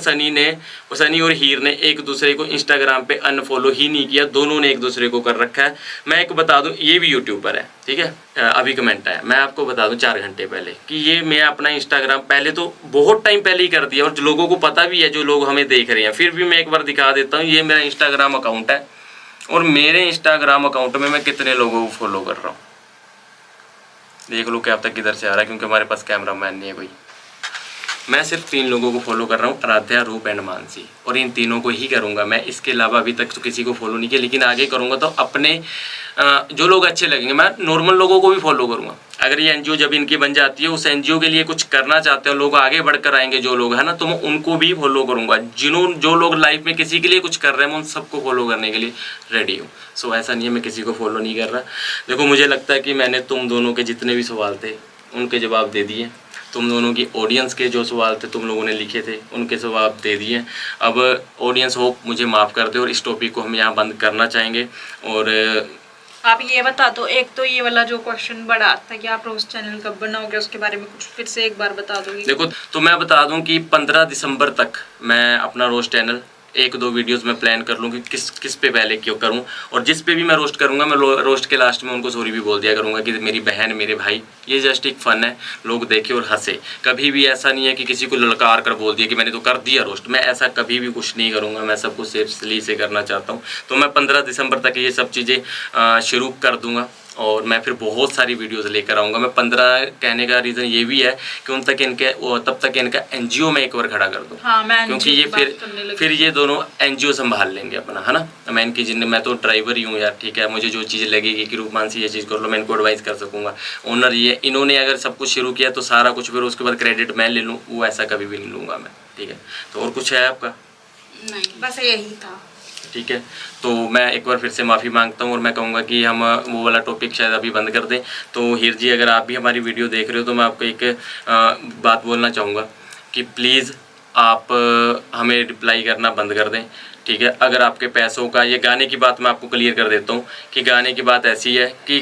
सनी और हीर ने एक दूसरे को इंस्टाग्राम पे अनफॉलो ही नहीं किया, दोनों ने एक दूसरे को कर रखा है। मैं एक बता दूं, ये भी यूट्यूबर है, ठीक है, अभी कमेंट आया, मैं आपको बता दूं 4 घंटे पहले कि ये मैं अपना इंस्टाग्राम पहले तो बहुत टाइम पहले ही कर दिया, और जो लोगों को पता भी है, जो लोग हमें देख रहे हैं, फिर भी मैं एक बार दिखा देता हूँ। ये मेरा इंस्टाग्राम अकाउंट है और मेरे इंस्टाग्राम अकाउंट में मैं कितने लोगों को फॉलो कर रहा हूँ, देख लो क्या अब तक किधर से आ रहा है, क्योंकि हमारे पास कैमरा मैन नहीं है कोई। मैं सिर्फ 3 लोगों को फॉलो कर रहा हूँ, आराध्या, रूप एंड मानसी, और इन तीनों को ही करूँगा मैं, इसके अलावा अभी तक तो किसी को फॉलो नहीं किया, लेकिन आगे करूँगा तो अपने जो लोग अच्छे लगेंगे, मैं नॉर्मल लोगों को भी फॉलो करूँगा। अगर ये एनजीओ जब इनकी बन जाती है, उस एनजीओ के लिए कुछ करना चाहते हैं लोग, आगे बढ़कर आएंगे जो लोग है ना, तो मैं उनको भी फॉलो करूँगा। जो लोग लाइफ में किसी के लिए कुछ कर रहे हैं, मैं उन सबको फॉलो करने के लिए रेडी हूँ। सो ऐसा नहीं है मैं किसी को फॉलो नहीं कर रहा। देखो मुझे लगता है कि मैंने तुम दोनों के जितने भी सवाल थे उनके जवाब दे दिए, तुम दोनों की ऑडियंस के जो सवाल थे तुम लोगों ने लिखे थे उनके जवाब दे दिए। अब ऑडियंस होप मुझे माफ़ कर दे, और इस टॉपिक को हम यहाँ बंद करना चाहेंगे। और आप ये बता दो, एक तो ये वाला जो क्वेश्चन बड़ा था कि आप रोज चैनल कब बनाओगे, उसके बारे में कुछ फिर से एक बार बता दोगे? देखो तो मैं बता दूं कि 15 दिसंबर तक मैं अपना रोस्ट चैनल 1-2 वीडियोस में प्लान कर लूँ कि किस पे पहले क्यों करूँ, और जिस पे भी मैं रोस्ट करूँगा, मैं रोस्ट के लास्ट में उनको सॉरी भी बोल दिया करूँगा कि मेरी बहन, मेरे भाई, ये जस्ट एक फ़न है, लोग देखे और हंसे। कभी भी ऐसा नहीं है कि किसी को ललकार कर बोल दिया कि मैंने तो कर दिया रोस्ट, मैं ऐसा कभी भी कुछ नहीं करूँगा, मैं सब कुछ सेफली से करना चाहता हूँ। तो मैं 15 दिसंबर तक ये सब चीज़ें शुरू कर दूँगा, और मैं फिर बहुत सारी वीडियोस लेकर आऊँगा। मैं 15 कहने का रीज़न ये भी है कि तब तक इनका एनजीओ में एक बार खड़ा कर दूँ। हाँ, मैं क्योंकि ये फिर ये दोनों एनजीओ संभाल लेंगे अपना, है ना। मैं इनकी मैं तो ड्राइवर ही हूँ यार, ठीक है, मुझे जो चीज़ लगेगी कि रूप मानसी ये चीज़ कर लो, मैं इनको एडवाइस कर सकूँगा। ओनर ये, इन्होंने अगर सब कुछ शुरू किया तो सारा कुछ फिर उसके बाद क्रेडिट मैं ले लूँ, वो ऐसा कभी भी नहीं लूँगा मैं, ठीक है। तो और कुछ है आपका? नहीं, बस यही था। ठीक है, तो मैं एक बार फिर से माफ़ी मांगता हूँ, और मैं कहूँगा कि हम वो वाला टॉपिक शायद अभी बंद कर दें। तो हीर जी, अगर आप भी हमारी वीडियो देख रहे हो तो मैं आपको एक बात बोलना चाहूँगा कि प्लीज़ आप हमें रिप्लाई करना बंद कर दें, ठीक है। अगर आपके पैसों का, ये गाने की बात मैं आपको क्लियर कर देता हूँ कि गाने की बात ऐसी है कि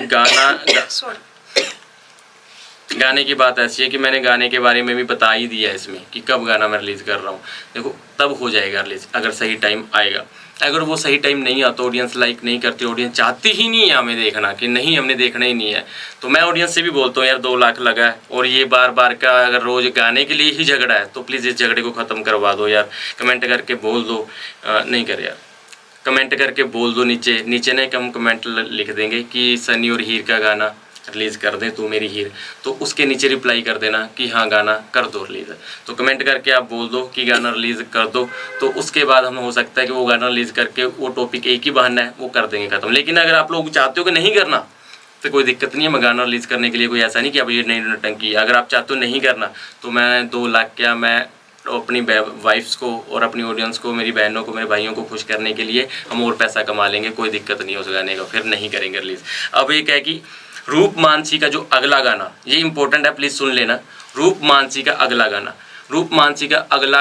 गाने की बात ऐसी है कि मैंने गाने के बारे में भी बता ही दिया है इसमें कि कब गाना मैं रिलीज़ कर रहा हूँ। देखो तब हो जाएगा रिलीज़, अगर सही टाइम आएगा। अगर वो सही टाइम नहीं आता, ऑडियंस लाइक नहीं करती, ऑडियंस चाहती ही नहीं है हमें देखना, कि नहीं हमने देखना ही नहीं है, तो मैं ऑडियंस से भी बोलता हूँ यार 2 लाख लगा है और ये बार बार का अगर रोज़ गाने के लिए ही झगड़ा है, तो प्लीज़ इस झगड़े को ख़त्म करवा दो यार। कमेंट करके बोल दो, नहीं कर यार, कमेंट करके बोल दो नीचे नहीं, हम कमेंट लिख देंगे कि सनी और हीर का गाना रिलीज़ कर दें तू मेरी हीर, तो उसके नीचे रिप्लाई कर देना कि हाँ गाना कर दो रिलीज़। तो कमेंट करके आप बोल दो कि गाना रिलीज़ कर दो, तो उसके बाद हम हो सकता है कि वो गाना रिलीज़ करके वो टॉपिक एक ही बहाना है वो कर देंगे ख़त्म। लेकिन अगर आप लोग चाहते हो कि नहीं करना तो कोई दिक्कत नहीं है, मैं गाना रिलीज़ करने के लिए कोई ऐसा नहीं कि अब ये नई नौटंकी है। अगर आप चाहते हो नहीं करना तो मैं 2 लाख क्या, मैं अपनी वाइफ्स को और अपनी ऑडियंस को, मेरी बहनों को, मेरे भाइयों को खुश करने के लिए हम और पैसा कमा लेंगे, कोई दिक्कत नहीं है उस गाने का, फिर नहीं करेंगे रिलीज़। अब एक है कि रूप मानसी का जो अगला गाना, ये इंपॉर्टेंट है, प्लीज़ सुन लेना। रूप मानसी का अगला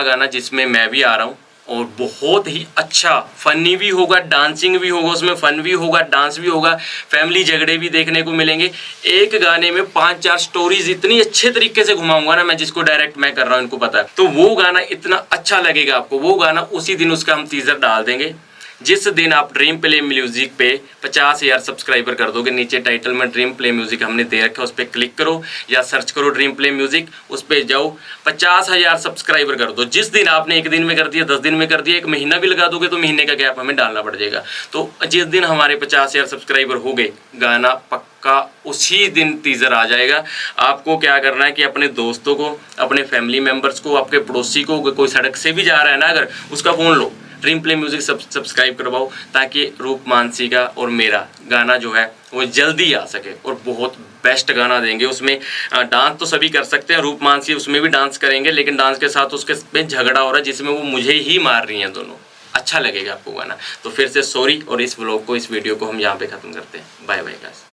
गाना जिसमें मैं भी आ रहा हूँ, और बहुत ही अच्छा फनी भी होगा, डांसिंग भी होगा, उसमें फन भी होगा, डांस भी होगा, फैमिली झगड़े भी देखने को मिलेंगे। एक गाने में 5-4 स्टोरीज इतनी अच्छे तरीके से घुमाऊंगा ना मैं, जिसको डायरेक्ट मैं कर रहा हूँ इनको पता है। तो वो गाना इतना अच्छा लगेगा आपको, वो गाना उसी दिन उसका हम टीजर डाल देंगे। जिस दिन आप ड्रीम प्ले म्यूजिक पे 50,000 सब्सक्राइबर कर दोगे, नीचे टाइटल में ड्रीम प्ले म्यूजिक हमने दे रखा है, उस पर क्लिक करो या सर्च करो ड्रीम प्ले म्यूजिक, उस पर जाओ, 50,000 सब्सक्राइबर कर दो। जिस दिन आपने 1 दिन में कर दिया, 10 दिन में कर दिया, 1 महीना भी लगा दोगे तो महीने का गैप हमें डालना पड़ जाएगा। तो जिस दिन हमारे 50,000 सब्सक्राइबर हो गए, गाना पक्का उसी दिन टीजर आ जाएगा। आपको क्या करना है कि अपने दोस्तों को, अपने फैमिली मेम्बर्स को, आपके पड़ोसी को, कोई सड़क से भी जा रहा है ना अगर, उसका फ़ोन लो, ड्रीम प्ले म्यूजिक सब्सक्राइब करवाओ, ताकि रूप मानसी का और मेरा गाना जो है वो जल्दी आ सके। और बहुत बेस्ट गाना देंगे, उसमें डांस तो सभी कर सकते हैं, रूप मानसी उसमें भी डांस करेंगे, लेकिन डांस के साथ उसके पे झगड़ा हो रहा है जिसमें वो मुझे ही मार रही हैं दोनों। अच्छा लगेगा आपको गाना। तो फिर से सॉरी, और इस व्लॉग को, इस वीडियो को हम यहाँ पे ख़त्म करते हैं। Bye bye guys.